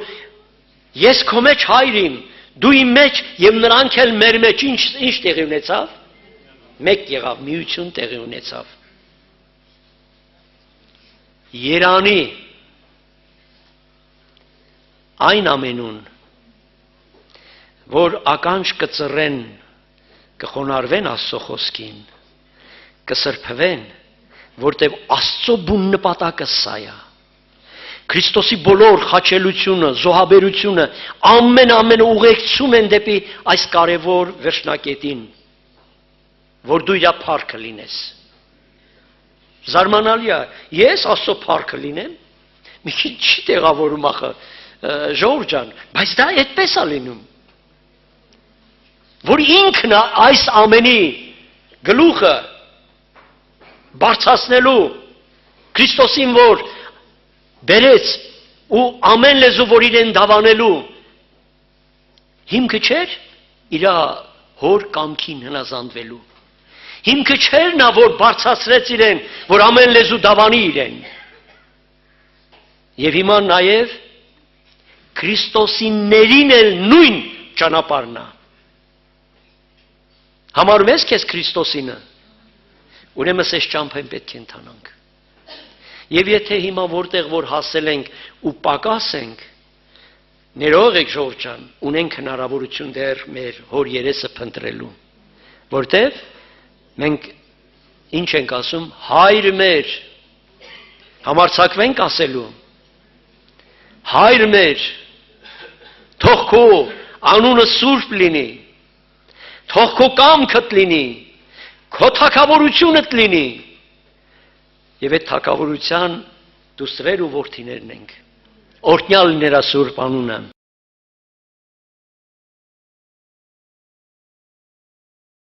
ես քո մեջ հայրիմ, դու իմ մեջ եւ նրանք էլ մեր մեջ ինչ տեղի ունեցավ, մեկ եղավ, միություն տեղի ունեցավ։ Երանի այն ամենուն, որ ականջ կծռեն, կխոնարհվեն Աստծո խոսքին, կսրբվեն, որտև Աստծո բուն նպատակը սա է։ Քրիստոսի բոլոր խաչելությունը, զոհաբերությունը ամեն ուղեկցում են դեպի այս կարևոր վերջնակետին, որ դու իր փառքը լինես։ Զարմանալի է, ես Աստծո փառքը լինեմ, մի քիչ չի տեղավորում ախը, ժողովուրդ ջան, բայց դա այդպես է լինում։ Որ ինքն է այս ամենի գլուխը բարձրացնելու Քրիստոսին, որ բերեց ու ամեն լեզու, որ իրեն դավանելու հիմքը չէր իր հոր կամքին հնազանդվելու, հիմքը չէր նա, որ բարձրացրեց իրեն, որ ամեն լեզու դավանի իրեն, եւ հիմա նաեւ Քրիստոսիներին էլ նույն ճանապարհն է։ Համարում ես քեզ Քրիստոսինը, ուրեմն այս ճամփեն պետք է ընթանանք։ Եվ եթե հիմա որտեղ որ հասել ենք ու պակաս ենք, ներող եք ժողովուրդ ջան, ունենք հնարավորություն դեռ մեր հոր երեսը փնտրելու, որտեղ մենք ինչ ենք ասում, հայր մեր, համարձակվենք ասելու, հայր մեր, թող քո անունը սուրբ լինի, թող քո կամքդ լինի, քո թագավորությունդ լինի, եւ այդ թագավորության դուստրեր ու որդիներն ենք, օրհնյալ նրա սուրբ անունը։